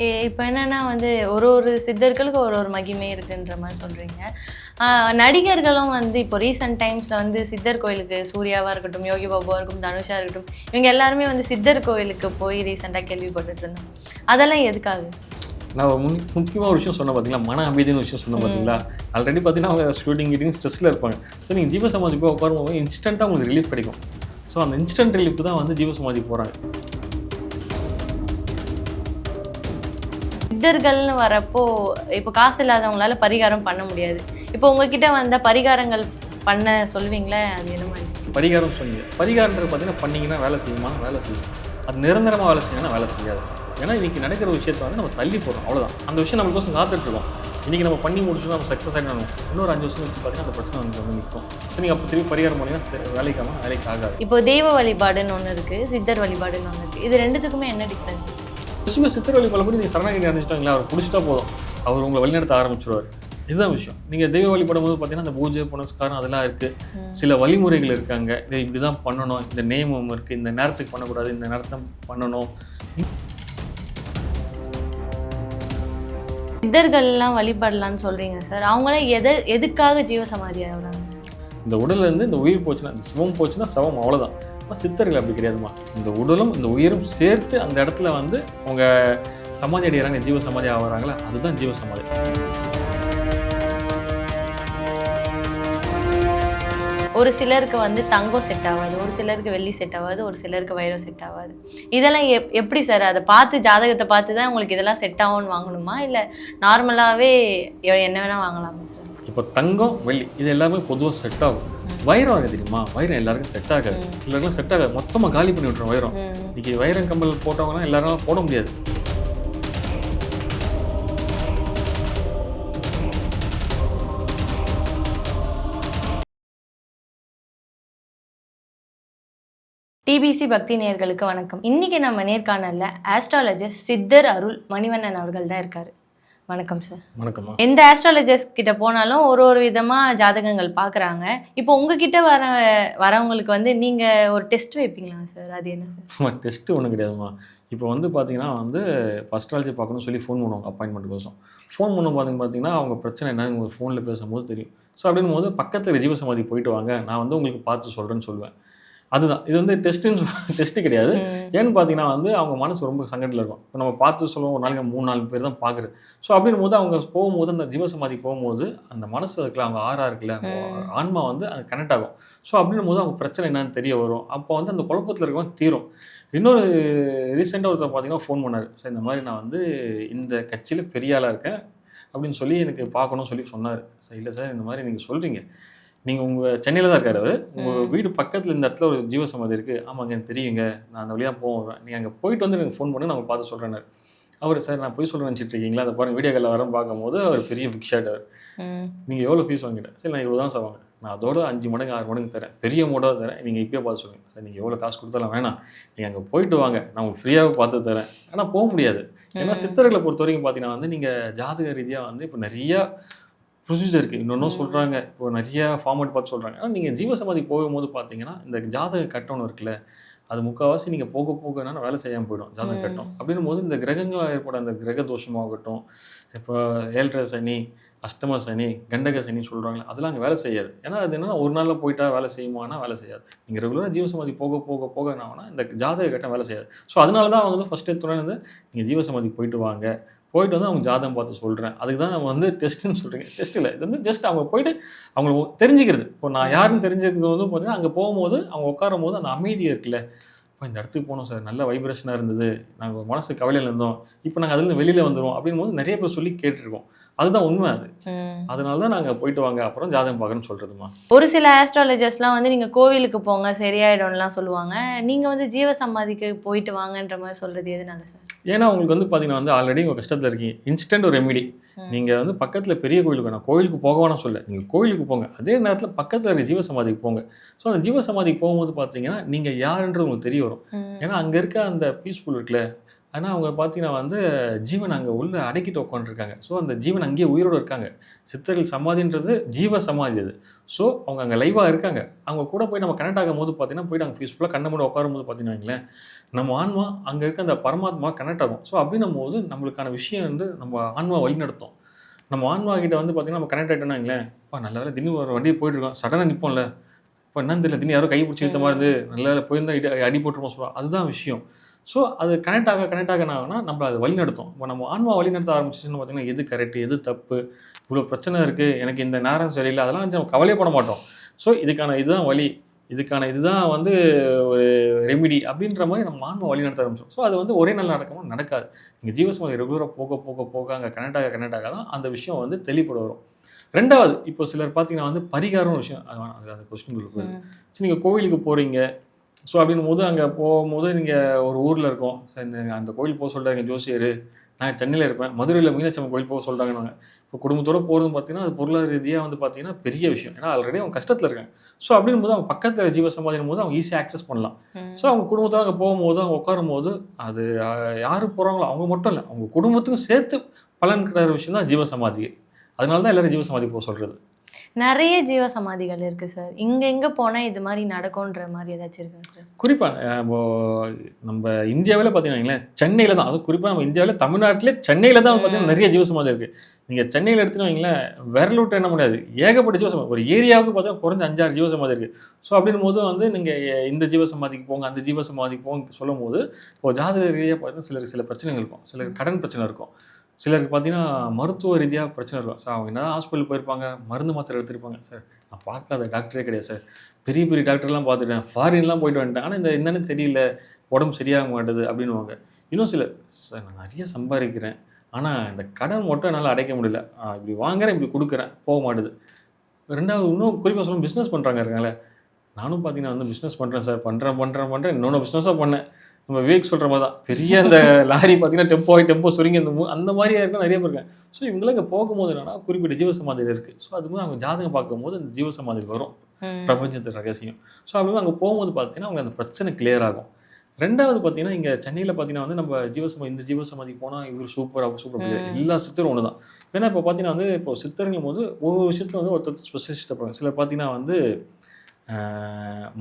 இப்போ என்னன்னா வந்து ஒரு ஒரு சித்தர்களுக்கு ஒரு ஒரு மகிமை இருக்குன்ற மாதிரி சொல்கிறீங்க. நடிகர்களும் வந்து இப்போ ரீசெண்ட் டைம்ஸில் வந்து சித்தர் கோயிலுக்கு சூர்யாவாக இருக்கட்டும், யோகி பாபுவாக இருக்கட்டும், தனுஷாக இருக்கட்டும், இவங்க எல்லாருமே வந்து சித்தர் கோயிலுக்கு போய் ரீசெண்டாக கேள்விப்பட்டுட்டு இருந்தோம். அதெல்லாம் எதுக்காக? நான் ஒரு முக்கியமாக ஒரு விஷயம் சொன்னேன் பார்த்தீங்களா, மன அமைதின்னு விஷயம் சொன்னேன் பார்த்தீங்களா. ஆல்ரெடி பார்த்தீங்கன்னா அவங்க ஷூட்டிங் கீட்டிங் ஸ்ட்ரெஸ்ஸில் இருப்பாங்க. ஸோ நீங்கள் ஜீவசமாதி போய் உட்காரும்போது இன்ஸ்டண்ட்டாக உங்களுக்கு ரிலீஃப் கிடைக்கும். ஸோ அந்த இன்ஸ்டன்ட் ரிலீஃப் தான் வந்து ஜீவசமாதி போகிறாங்க. சித்தர்கள்னு வரப்போ இப்போ காசு இல்லாதவங்களால பரிகாரம் பண்ண முடியாது. இப்போ உங்ககிட்ட வந்த பரிகாரங்கள் பண்ண சொல்லுவீங்களே, அது என்ன மாதிரி? பரிகாரம் சொன்னீங்க. பரிகாரன்றது பார்த்தீங்கன்னா பண்ணிங்கன்னா வேலை செய்யுமா? வேலை செய்யும். அது நிரந்தரமாக வேலை செய்யணும்னா வேலை செய்யாது. ஏன்னா இன்றைக்கி நடக்கிற விஷயத்தை வந்து நம்ம தள்ளி போடுறோம், அவ்வளோதான். அந்த விஷயம் நம்மளுக்கோசம் காத்துட்ருக்கோம். இன்றைக்கி நம்ம பண்ணி முடிச்சோம், நம்ம சக்ஸஸ் ஆகிடணும். இன்னொரு 5 வருஷம் வச்சு பார்த்தீங்கன்னா அந்த பிரச்சனை வந்து நிற்கும். ஸோ நீங்கள் அப்போ திருப்பி பரிகாரம் பண்ணிங்கன்னா வேலைக்கு ஆகாது. இப்போ தெய்வ வழிபாடுன்னு ஒன்று இருக்குது, சித்தர் வழிபாடுன்னு ஒன்று இருக்குது. இது ரெண்டுத்துக்குமே என்ன டிஃப்ரென்ஸ்? விஷயமே சித்தர் வழிபாடு போய் நீங்கள் சரணாகி அடைஞ்சிட்டாங்களா, அவர் பிடிச்சிட்டா போதும், அவர் உங்களை வழிநடத்த ஆரம்பிச்சிருவார். இதுதான் விஷயம். நீங்கள் தெய்வ வழிபடும் போது பார்த்தீங்கன்னா அந்த பூஜை புனஸ்காரம் அதெல்லாம் இருக்குது. சில வழிமுறைகள் இருக்காங்க. இதை இப்படி தான் பண்ணணும், இந்த நேமம் இருக்குது, இந்த நேரத்துக்கு பண்ணக்கூடாது, இந்த நேரத்தை பண்ணணும். சித்தர்கள்லாம் வழிபடலான்னு சொல்கிறீங்க சார். அவங்களாம் எதுக்காக ஜீவசமாதி ஆகுறாங்க? இந்த உடல்லேருந்து இந்த உயிர் போச்சுன்னா, இந்த சிவம் போச்சுன்னா சவம், அவ்வளோதான். ஆனால் சித்தர்கள் அப்படி கிடையாதுமா. இந்த உடலும் இந்த உயிரும் சேர்த்து அந்த இடத்துல வந்து அவங்க சமாதி அடைகிறாங்க, ஜீவசமாதி ஆகிறாங்களா, அதுதான் ஜீவசமாதி. ஒரு சிலருக்கு வந்து தங்கம் செட் ஆகாது, ஒரு சிலருக்கு வெள்ளி செட் ஆகாது, ஒரு சிலருக்கு வைரம் செட் ஆகாது. இதெல்லாம் எப்படி சார்? அதை பார்த்து ஜாதகத்தை பார்த்து தான் உங்களுக்கு இதெல்லாம் செட் ஆகும்னு வாங்கணுமா, இல்லை நார்மலாகவே என்ன வேணால் வாங்கலாமா சார்? இப்போ தங்கம் வெள்ளி இது எல்லாமே பொதுவாக செட் ஆகும். வைரம் ஆக தெரியுமா? வைரம் எல்லாருக்கும் செட் ஆகாது. சிலருக்குலாம் செட் ஆகாது, மொத்தமாக காலி பண்ணி விட்டுரும் வைரம். இன்னைக்கு வைரம் கம்பல் போட்டவங்கன்னா எல்லாரும் போட முடியாது. டிபிசி பக்தி நேயர்களுக்கு வணக்கம். இன்னைக்கு நம்ம நேர்காணல்ல ஆஸ்ட்ராலஜிஸ்ட் சித்தர் அருள் மணிவண்ணன் அவர்கள் தான் இருக்காரு. வணக்கம் சார். வணக்கம்மா. எந்த ஆஸ்ட்ராலஜிஸ்ட் கிட்ட போனாலும் ஒரு விதமாக ஜாதகங்கள் பார்க்குறாங்க. இப்போ உங்ககிட்ட வரவங்களுக்கு வந்து நீங்கள் ஒரு டெஸ்ட் வைப்பீங்களா சார்? அது என்ன சார்? டெஸ்ட்டு ஒன்றும் கிடையாதுமா. இப்போ வந்து பார்த்தீங்கன்னா வந்து அஸ்ட்ராலஜி பார்க்கணும்னு சொல்லி ஃபோன் பண்ணுவாங்க அப்பாயின்மெண்ட்டுக்கோசம். ஃபோன் பண்ண பார்த்தீங்கன்னா அவங்க பிரச்சனை என்னன்னு உங்களுக்கு ஃபோனில் பேசும்போது தெரியும். ஸோ அப்படின் போது பக்கத்தில் ஜீவசமாதி போயிட்டு வாங்க, நான் வந்து உங்களுக்கு பார்த்து சொல்கிறேன்னு சொல்லுவேன். அதுதான் இது வந்து டெஸ்ட்டு கிடையாது. ஏன்னு பார்த்தீங்கன்னா வந்து அவங்க மனசு ரொம்ப சங்கடத்தில் இருக்கும். இப்போ நம்ம பார்த்து சொல்லுவோம், ஒரு நாளைக்கு 3-4 பேர் தான் பார்க்குறது. ஸோ அப்படின் போது அவங்க போகும்போது அந்த ஜீவசமாதி போகும்போது அந்த மனசு இருக்குல்ல, அவங்க ஆறா இருக்குல்ல, ஆன்மா வந்து அது கனெக்ட் ஆகும். ஸோ அப்படின் போது அவங்க பிரச்சனை என்னன்னு தெரிய வரும். அப்போ வந்து அந்த குழப்பத்தில் இருக்கவங்க தீரும். இன்னொரு ரீசெண்டாக ஒருத்தர் பார்த்தீங்கன்னா ஃபோன் பண்ணார். சார் இந்த மாதிரி நான் வந்து இந்த கட்சியில் பெரிய ஆளாக இருக்கேன் அப்படின்னு சொல்லி எனக்கு பார்க்கணும்னு சொல்லி சொன்னார். சார் இல்லை சார், இந்த மாதிரி நீங்கள் சொல்கிறீங்க, நீங்கள் உங்கள் சென்னையில் தான் இருக்கார் அவர், உங்கள் வீடு பக்கத்தில் இந்த இடத்துல ஒரு ஜீவசமாதி இருக்குது. ஆமாங்க எனக்கு தெரியுங்க, நான் அந்த வழியாக போவேன், நீங்கள் அங்கே போயிட்டு வந்து எனக்கு ஃபோன் பண்ணி நான் பார்த்து சொல்கிறேன். அவர் சார் நான் போய் சொல்கிறேன்னு நினச்சிட்டு இருக்கீங்களா, அதை பாருங்கள் வீடியோ காலில் வரேன்னு பார்க்கும்போது அவர் பெரிய பிக் ஷாட். அவர் நீங்கள் எவ்வளோ ஃபீஸ் வாங்கிட்டேன்? சரி நான் இவ்வளோ தான் சார் வாங்க, நான் அதோட 5 மடங்கு 6 மடங்கு தரேன், பெரிய அமௌண்ட்டாக தரேன், நீங்கள் இப்போயே பார்த்து சொல்லுங்கள். சார் நீங்கள் எவ்வளோ காசு கொடுத்தாலும் வேணாம், நீங்கள் அங்கே போயிட்டு வாங்க, நான் உங்களுக்கு ஃப்ரீயாகவே பார்த்து தரேன். ஆனால் போக முடியாது. ஏன்னா சித்தர்களை பொறுத்த வரைக்கும் பார்த்தீங்கன்னா வந்து நீங்கள் ஜாதக ரீதியாக வந்து இப்போ நிறையா ப்ரொசீஜர் இருக்குது, இன்னொன்றும் சொல்கிறாங்க, இப்போ நிறைய ஃபார்மேட் பார்த்து சொல்கிறாங்க. ஆனால் நீங்கள் ஜீவசமாதி போகும்போது பார்த்தீங்கன்னா இந்த ஜாதக கட்டணம் இருக்குல்ல, அது முக்கால்வாசி நீங்கள் போக வேலை செய்யாமல் போயிடும் ஜாதக கட்டம். அப்படின்னும் போது இந்த கிரகங்கள் ஏற்பட அந்த கிரக தோஷமாகட்டும், இப்போ 7.5 சனி, அஷ்டம சனி, கண்டக சனி சொல்கிறாங்களே, அதெல்லாம் அங்கே வேலை செய்யாது. ஏன்னா அது என்னென்னா ஒரு நாளில் போயிட்டா வேலை செய்யுமானா வேலை செய்யாது. நீங்கள் ரெகுலராக ஜீவசமாதி போக என்ன இந்த ஜாதக கட்டம் வேலை செய்யாது. ஸோ அதனால தான் அவங்க வந்து ஃபஸ்ட்டு துணை வந்து நீங்கள் ஜீவசமாதி போயிட்டு வாங்க, போயிட்டு வந்து அவங்க ஜாதகம் பார்த்து சொல்கிறேன். அதுக்கு தான் நம்ம வந்து டெஸ்ட்டுன்னு சொல்கிறீங்க. டெஸ்ட் இல்லை, இது வந்து ஜஸ்ட் அவங்க போயிட்டு அவங்களுக்கு தெரிஞ்சுக்கிறது. இப்போ நான் யாருன்னு தெரிஞ்சுக்கிறது வந்து பார்த்தீங்கன்னா அங்கே போகும்போது அவங்க உட்காரும் போது அந்த அமைதி இருக்குல்ல, இப்போ இந்த இடத்துக்கு போனோம் சார், நல்ல வைப்ரேஷனாக இருந்தது, நாங்கள் மனசு கவலையில் இருந்தோம், இப்போ நாங்கள் அதுலேருந்து வெளியில் வந்துடுவோம் அப்படின் போது நிறைய பேர் சொல்லி கேட்டிருக்கோம். அதுதான் உண்மை. அதனால தான் நாங்கள் போயிட்டு வாங்க அப்புறம் ஜாதகம் பார்க்கணும்னு சொல்கிறதுமா. ஒரு சில ஆஸ்ட்ராலஜர்ஸ்லாம் வந்து நீங்கள் கோவிலுக்கு போங்க சரியாயிடும்லாம் சொல்லுவாங்க. நீங்கள் வந்து ஜீவசமாதிக்கு போயிட்டு வாங்கன்ற மாதிரி சொல்கிறது எதுனால சார்? ஏன்னா உங்களுக்கு வந்து பார்த்தீங்கன்னா வந்து ஆல்ரெடி உங்கள் கஷ்டத்தில் இருக்கீங்க, இன்ஸ்டன்ட் ஒரு ரெமிடி. நீங்கள் வந்து பக்கத்தில் பெரிய கோயிலுக்கு, நான் கோயிலுக்கு போக வேணாம் சொல்ல, நீங்கள் கோயிலுக்கு போங்க, அதே நேரத்தில் பக்கத்தில் இருக்க ஜீவசமாதிக்கு போங்க. ஸோ அந்த ஜீவசமாதிக்கு போகும்போது பார்த்தீங்கன்னா நீங்கள் யாருன்றது உங்களுக்கு தெரிய வரும். ஏன்னா அங்கே இருக்க அந்த பீஸ்ஃபுல் இருக்குல்ல, ஆனால் அவங்க பார்த்தீங்கன்னா வந்து ஜீவன் அங்கே உள்ள அடக்கிட்டு உட்காந்துருக்காங்க. ஸோ அந்த ஜீவன் அங்கேயே உயிரோடு இருக்காங்க. சித்தர்கள் சமாதின்றது ஜீவ சமாதி அது. ஸோ அவங்க அங்கே லைவாக இருக்காங்க. அவங்க கூட போய் நம்ம கனெக்ட் ஆகும் போது பார்த்தீங்கன்னா போய்ட்டு அங்கே பீஸ்ஃபுல்லாக கண்ணை மூடி உட்காரும்போது பார்த்தீங்கன்னா வைங்களேன், நம்ம ஆன்மா அங்கே இருக்க அந்த பரமாத்மா கனெக்ட் ஆகும். ஸோ அப்படின்னும் போது நம்மளுக்கான விஷயம் வந்து நம்ம ஆன்மா வழிநடத்தும். நம்ம ஆன்மா கிட்ட வந்து பார்த்தீங்கன்னா நம்ம கனெக்ட் ஆகிட்டோம்னா வைங்களேன், இப்போ நல்ல வேலை திடீர்னு ஒரு வண்டியை போயிட்டுருக்கோம், சடனாக நிற்போம்ல, இப்போ என்னன்னு தெரியல, திடீர்னு யாரோ கை பிடிச்சி இழுத்த மாதிரி இருந்து நல்ல வேலை போயிருந்தா அடி போட்டுருமோ சொல்லுவோம். அதுதான் விஷயம். ஸோ அது கனெக்ட் ஆக என்ன ஆகுனா நம்மள அது வழி நடத்தும். இப்போ நம்ம ஆன்மா வழி நடத்த ஆரம்பிச்சிச்சுன்னு பார்த்தீங்கன்னா எது கரெக்ட் எது தப்பு, இவ்வளோ பிரச்சனை இருக்குது, எனக்கு இந்த நேரம் சரியில்லை, அதெல்லாம் நம்ம கவலைப்பட மாட்டோம். ஸோ இதுதான் வழி, இதுதான் வந்து ஒரு ரெமிடி அப்படின்ற மாதிரி நம்ம ஆன்மா வழி நடத்த ஆரம்பிச்சோம். ஸோ அது வந்து ஒரே நாள் நடக்காது. நீங்கள் ஜீவசமாதி ரெகுலராக போக அங்கே கனெக்ட் ஆக தான் அந்த விஷயம் வந்து தெளிப்பட வரும். ரெண்டாவது, இப்போ சிலர் பார்த்தீங்கன்னா வந்து பரிகாரம்னு விஷயம், அது அந்த கொஸ்டின் போகுது. சரி, நீங்கள் கோவிலுக்கு போகிறீங்க, ஸோ அப்படின்னும் போது அங்கே போகும்போது நீங்கள் ஒரு ஊரில் இருக்கோம், சார் இந்த அந்த கோயில் போக சொல்கிறாங்க ஜோசியர், நான் சென்னையில் இருப்பேன், மதுரையில் மீனாட்சி அம்மன் கோயில் போக சொல்கிறாங்கன்னு. இப்போ குடும்பத்தோடு போகிறதுன்னு பார்த்தீங்கன்னா அது பொருளாதார ரீதியாக வந்து பார்த்தீங்கன்னா பெரிய விஷயம். ஏன்னா ஆல்ரெடி அவங்க கஷ்டத்தில் இருக்காங்க. ஸோ அப்படின்னும் போது அவங்க பக்கத்தில் ஜீவசமாதினும் போது அவங்க ஈஸியாக ஆக்சஸ் பண்ணலாம். ஸோ அவங்க குடும்பத்தோடு அங்கே போகும்போது அவங்க உட்காரும் போது அது யார் போகிறாங்களோ அவங்க மட்டும் இல்லை, அவங்க குடும்பத்துக்கும் சேர்த்து பலன் கிடைக்கிற விஷயம் தான் ஜீவசமாதி. அதனால தான் எல்லோரும் ஜீவசமாதி போக சொல்கிறது. நிறைய ஜீவ சமாதிகள் இருக்குது சார். எங்கே போனால் இது மாதிரி நடக்கும்ன்ற மாதிரி ஏதாச்சும் இருக்குங்க சார்? குறிப்பாக நம்ம இந்தியாவில் பார்த்தீங்கன்னா சென்னையில் தான், அதுவும் குறிப்பாக நம்ம இந்தியாவில் தமிழ்நாட்டிலே சென்னையில் தான் பார்த்தீங்கன்னா நிறைய ஜீவசமாதி இருக்குது. நீங்கள் சென்னையில் எடுத்துன்னு வைங்களேன், விரலூட்ட என்ன முடியாது, ஏகப்பட்ட ஜீவசமாதி. ஒரு ஏரியாவுக்கு பார்த்தீங்கன்னா குறைஞ்ச 5-6 ஜீவசமாதி இருக்குது. ஸோ அப்படின்னும் போது வந்து நீங்கள் இந்த ஜீவசமாதிக்கு போங்க அந்த ஜீவசமாதிக்கு போங்க சொல்லும் போது இப்போ ஜாதக ரீதியாக பார்த்தீங்கன்னா சிலருக்கு சில பிரச்சனைகள் இருக்கும், சிலருக்கு கடன் பிரச்சனை இருக்கும், சிலருக்கு பார்த்தீங்கன்னா மருத்துவ ரீதியாக பிரச்சனை இருக்கும். சார் அவங்க என்ன ஹாஸ்பிட்டல் போயிருப்பாங்க, மருந்து மாத்திரை எடுத்துருப்பாங்க, சார் நான் பார்க்காத டாக்டரே கிடையாது சார், பெரிய டாக்டர்லாம் பார்த்துட்டேன், ஃபாரின்லாம் போயிட்டு வந்துட்டேன், ஆனால் இந்த என்னன்னு தெரியல, உடம்பு சரியாக மாட்டேது அப்படின்னுவாங்க. இன்னும் சிலர், சார் நான் நிறைய சம்பாதிக்கிறேன், ஆனால் இந்த கடன் மட்டும் என்னால் அடைக்க முடியல, இப்படி வாங்குறேன் இப்படி கொடுக்குறேன் போக மாட்டுது. ரெண்டாவது, இன்னும் குறிப்பாக சொல்லணும், பிஸ்னஸ் பண்ணுறாங்க இருக்காங்களே, நானும் பார்த்தீங்கன்னா வந்து பிஸ்னஸ் பண்ணுறேன் சார், பண்ணுறேன் இன்னொன்று பிஸ்னஸாக பண்ணேன். நம்ம விவேக் சொல்கிற மாதிரி தான், பெரிய அந்த லாரி பார்த்தீங்கன்னா டெம்போ சுருங்கி அந்த மாதிரியா இருக்க நிறைய பேர் இருக்காங்க. ஸோ இவங்களாம் இங்கே போகும்போது என்னன்னா குறிப்பிட்ட ஜீவசமாதியில் இருக்குது. ஸோ அது மாதிரி அவங்க ஜாதகம் பார்க்கும்போது அந்த ஜீவசமாதியில் வரும் பிரபஞ்சத்து ரகசியம். ஸோ அப்படி அங்கே போகும்போது பார்த்தீங்கன்னா அவங்க அந்த பிரச்சனை கிளியர் ஆகும். ரெண்டாவது பார்த்தீங்கன்னா இங்கே சென்னையில் பார்த்தீங்கன்னா வந்து நம்ம இந்த ஜீவசமாதி போனால் இவர் சூப்பர் எல்லா சித்தரும் ஒன்று தான். ஏன்னா இப்போ பார்த்தீங்கன்னா வந்து இப்போ சித்தருங்கும் போது ஒவ்வொரு விஷயத்தில் வந்து ஒருத்தர் ஸ்பெஷலிஸ்ட்டாக இருப்பாங்க. சிலர் பார்த்தீங்கன்னா வந்து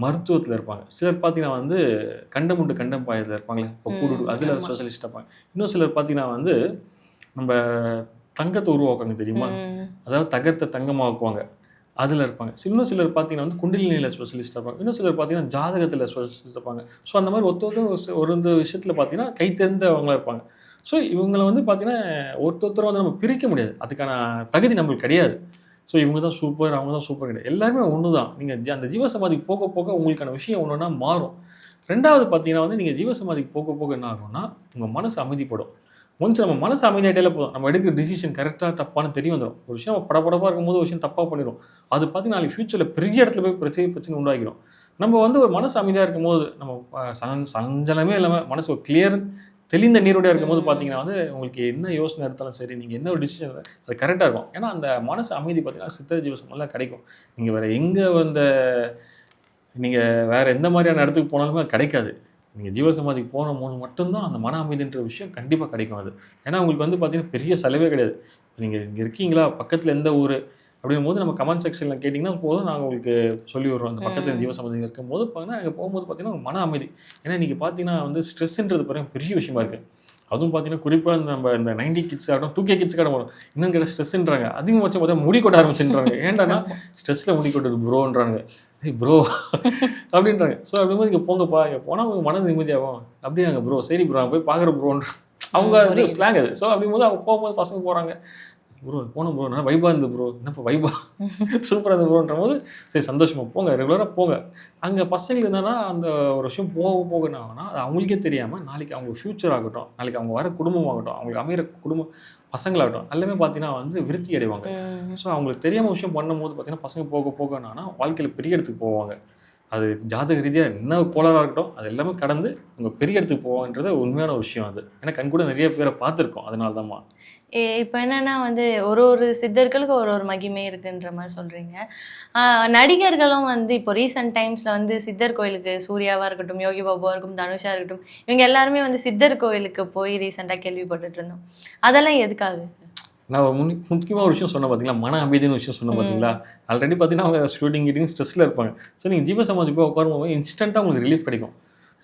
மருத்துவத்தில் இருப்பாங்க, சிலர் பார்த்தீங்கன்னா வந்து கண்டம் பாயத்தில் இருப்பாங்களே, இப்போ கூடு அதில் ஸ்பெஷலிஸ்ட்டாக இருப்பாங்க. இன்னும் சிலர் பார்த்தீங்கன்னா வந்து நம்ம தங்கத்தை உருவாக்குவாங்க தெரியுமா, அதாவது தகரத்தை தங்கமாக்குவாங்க, அதில் இருப்பாங்க. இன்னும் சிலர் பார்த்தீங்கன்னா வந்து குண்டலினியில் ஸ்பெஷலிஸ்ட்டாக இருப்பாங்க. இன்னும் சிலர் பார்த்தீங்கன்னா ஜாதகத்தில் ஸ்பெஷலிஸ்ட் இருப்பாங்க. ஸோ அந்த மாதிரி ஒருத்தர் ஒரு இந்த விஷயத்தில் பார்த்தீங்கன்னா கை தெரிந்தவங்களாக இருப்பாங்க. ஸோ இவங்களை வந்து பார்த்தீங்கன்னா ஒருத்தர் வந்து நம்ம பிரிக்க முடியாது, அதுக்கான தகுதி நம்மளுக்கு கிடையாது. ஸோ இவங்க தான் சூப்பர், அவங்க தான் சூப்பர் கிடையாது, எல்லாருமே ஒன்று தான். நீங்கள் அந்த ஜீவசமாதிக்கு போக உங்களுக்கான விஷயம் ஒன்றுனா மாறும். ரெண்டாவது பார்த்தீங்கன்னா வந்து நீங்கள் ஜீவசமாதிக்கு போக என்ன ஆகும்னா உங்கள் மனசு அமைதிப்படும். ஒன்ஸ் நம்ம மனசு அமைதியாயிட்டாலே போதும், நம்ம எடுக்கிற டிசிஷன் கரெக்டாக தப்பான்னு தெரிய வந்துடும். ஒரு விஷயம் படப்படப்பாக இருக்கும்போது ஒரு விஷயம் தப்பாக பண்ணிடும், அது பார்த்தீங்கன்னா நாளைக்கு ஃபியூச்சரில் பெரிய இடத்துல போய் பிரச்சனை உண்டாக்கிடும். நம்ம வந்து ஒரு மனசு அமைதியாக இருக்கும்போது நம்ம சஞ்சலமே இல்லாமல் மனசு ஒரு கிளியர் தெளிந்த நீரோடையாக இருக்கும்போது பார்த்தீங்கன்னா வந்து உங்களுக்கு என்ன யோசனை எடுத்தாலும் சரி, நீங்கள் என்ன ஒரு டிசிஷன் அது கரெக்டாக இருக்கும். ஏன்னா அந்த மனசு அமைதி பார்த்தீங்கன்னா சித்தர் ஜீவசமெல்லாம் கிடைக்கும். நீங்கள் வேறு எந்த மாதிரியான இடத்துக்கு போனாலுமே கிடைக்காது. நீங்கள் ஜீவசமாதிக்கு போன போது மட்டும்தான் அந்த மன அமைதின்ற விஷயம் கண்டிப்பாக கிடைக்கும். அது ஏன்னா உங்களுக்கு வந்து பார்த்தீங்கன்னா பெரிய செலவே கிடையாது. நீங்கள் இங்கே இருக்கீங்களா, பக்கத்தில் எந்த ஊர் அப்படிங்கும் போது நம்ம கமெண்ட் செக்ஷனில் கேட்டிங்கன்னா போதும், நாங்கள் உங்களுக்கு சொல்லி விடுறோம். அந்த பக்கத்தில் ஜீவசமாதி இருக்கும்போது பார்த்தீங்கன்னா அங்கே போகும்போது பார்த்தீங்கன்னா மன அமைதி. ஏன்னா இன்றைக்கி பார்த்தீங்கன்னா வந்து ஸ்ட்ரெஸ்ன்றது பாருங்கள் பெரிய விஷயமா இருக்குது. அதுவும் பார்த்தீங்கன்னா குறிப்பாக நம்ம இந்த 90 கிட்ஸ் ஆகட்டும் 2K கிட்ஸுக்காக வரும், இன்னும் கேட்ட ஸ்ட்ரெஸ்ன்றாங்க. அதிகபட்சம் பார்த்தா முடி கொட்ட ஆரம்பிச்சுன்றாங்க. ஏன்டானா ஸ்ட்ரெஸ்ஸில் முடி கொட்டுது ப்ரோன்றாங்க, ப்ரோ அப்படின்றாங்க. ஸோ அப்படிங்கும்போது இங்கே போங்கப்பா, இங்கே போனால் உங்களுக்கு மனது நிம்மதியாகும். அப்படியாங்க ப்ரோ, சரி ப்ரோ போய் பார்க்குற ப்ரோன்ற அவங்க வந்து ஸ்லாங் அது. ஸோ அப்படிங்கும்போது அவங்க போகும்போது பசங்க போகிறாங்க, ப்ரோ போனோம் ப்ரோ, நல்லா வைபாக இருந்து ப்ரோ, என்னப்பா வைபா சூப்பராக இருந்து ப்ரோன்ற போது சரி சந்தோஷமாக போங்க, ரெகுலராக போங்க. அங்கே பசங்களுக்கு என்னன்னா அந்த ஒரு விஷயம் போக என்ன ஆகுனா அது அவங்களுக்கே தெரியாமல் நாளைக்கு அவங்க ஃப்யூச்சர் ஆகட்டும், நாளைக்கு அவங்க வர குடும்பமாகட்டும், அவங்களுக்கு அமைகிற குடும்பம் பசங்களாகட்டும் எல்லாமே பார்த்தீங்கன்னா வந்து விருத்தி அடைவாங்க. ஸோ அவங்களுக்கு தெரியாமல் விஷயம் பண்ணும்போது பார்த்தீங்கன்னா பசங்க போக என்னன்னா வாழ்க்கையில் பெரிய இடத்துக்கு போவாங்க. அது ஜாதக ரீதியாக என்ன கோளாறாக இருக்கட்டும் அது எல்லாமே கடந்து உங்கள் பெரிய இடத்துக்கு போவாங்கன்றது உண்மையான ஒரு விஷயம் அது. ஏன்னா கண் கூட நிறைய பேரை பார்த்துருக்கோம், அதனால தான்மா. இப்போ என்னன்னா வந்து ஒரு சித்தர்களுக்கு ஒரு மகிமை இருக்குன்ற மாதிரி சொல்றீங்க. நடிகர்களும் வந்து இப்போ ரீசெண்ட் டைம்ஸ்ல வந்து சித்தர் கோயிலுக்கு சூர்யாவா இருக்கட்டும், யோகி பாபுவா இருக்கட்டும், தனுஷா இருக்கட்டும், இவங்க எல்லாருமே வந்து சித்தர் கோயிலுக்கு போய் ரீசெண்டாக கேள்விப்பட்டுட்டு இருந்தோம். அதெல்லாம் எதுக்காக? நான் முக்கியமாக ஒரு விஷயம் சொன்னேன் பார்த்தீங்களா, மன அமைதின்னு விஷயம் சொன்னேன் பார்த்தீங்களா. ஆல்ரெடி பார்த்தீங்கன்னா அவங்க ஷூட்டிங் கிட்டிங் ஸ்ட்ரெஸ்ஸில் இருப்பாங்க. ஸோ நீங்கள் ஜீவசமாதி போய் உட்காரும்போது இன்ஸ்டண்ட்டாக உங்களுக்கு ரிலீஃப் கிடைக்கும்.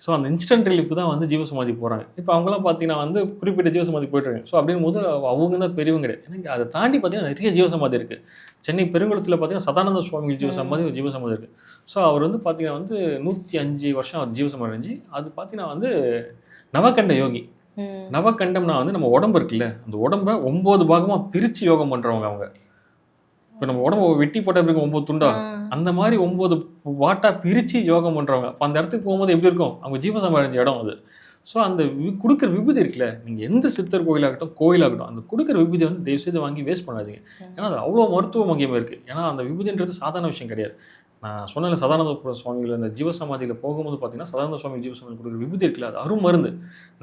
ஸோ அந்த இன்ஸ்டன்ட் ரிலீஃப் தான் வந்து ஜீவசமாதி போகிறாங்க. இப்போ அவங்களாம் பார்த்தீங்கன்னா வந்து குறிப்பிட்ட ஜீவசமாதி போய்ட்டுருக்காங்க. ஸோ அப்படின் போது அவங்க தான் பெரியவங்க கிடையாது. எனக்கு அதை தாண்டி பார்த்தீங்கன்னா நிறைய ஜீவசமாதி இருக்குது. சென்னை பெருங்குளத்தில் பார்த்தீங்கன்னா சதானந்த சுவாமி ஜீவசமாதி ஒரு ஜீவசமாதி இருக்குது. ஸோ அவர் வந்து பார்த்தீங்கன்னா வந்து 105 வருஷம் அவர் ஜீவசமாதி அடைஞ்சு அது பார்த்தீங்கன்னா வந்து நவகண்ட யோகி. நவகண்டம்னா வந்து நம்ம உடம்பு இருக்குல்ல, அந்த உடம்பை 9 பாகமாக பிரித்து யோகம் பண்ணுறவங்க அவங்க. இப்போ நம்ம உடம்பு வெட்டி போட்ட பிறகு 9 துண்டா, அந்த மாதிரி 9 வாட்டாக பிரித்து யோகம் பண்ணுறவங்க. அப்போ அந்த இடத்துக்கு போகும்போது எப்படி இருக்கும், அவங்க ஜீவசமாதி அடைஞ்ச இடம் அது. ஸோ அந்த கொடுக்குற விபூதி இருக்குல்ல, நீங்கள் எந்த சித்தர் கோயிலாகட்டும் அந்த கொடுக்குற விபூதி வந்து தயவுசெய்து வாங்கி வேஸ்ட் பண்ணாதீங்க. ஏன்னா அது அவ்வளோ மருத்துவ மகிமை இருக்குது. ஏன்னா அந்த விபூதின்றது சாதாரண விஷயம் கிடையாது. நான் சொன்ன சதானந்த சுவாமிகள் அந்த ஜீவசமாதியில் போகும்போது பார்த்தீங்கன்னா சதானந்த சுவாமி ஜீவசமாதி கொடுக்குற விபூதி இருக்குல்ல, அது அருமருந்து.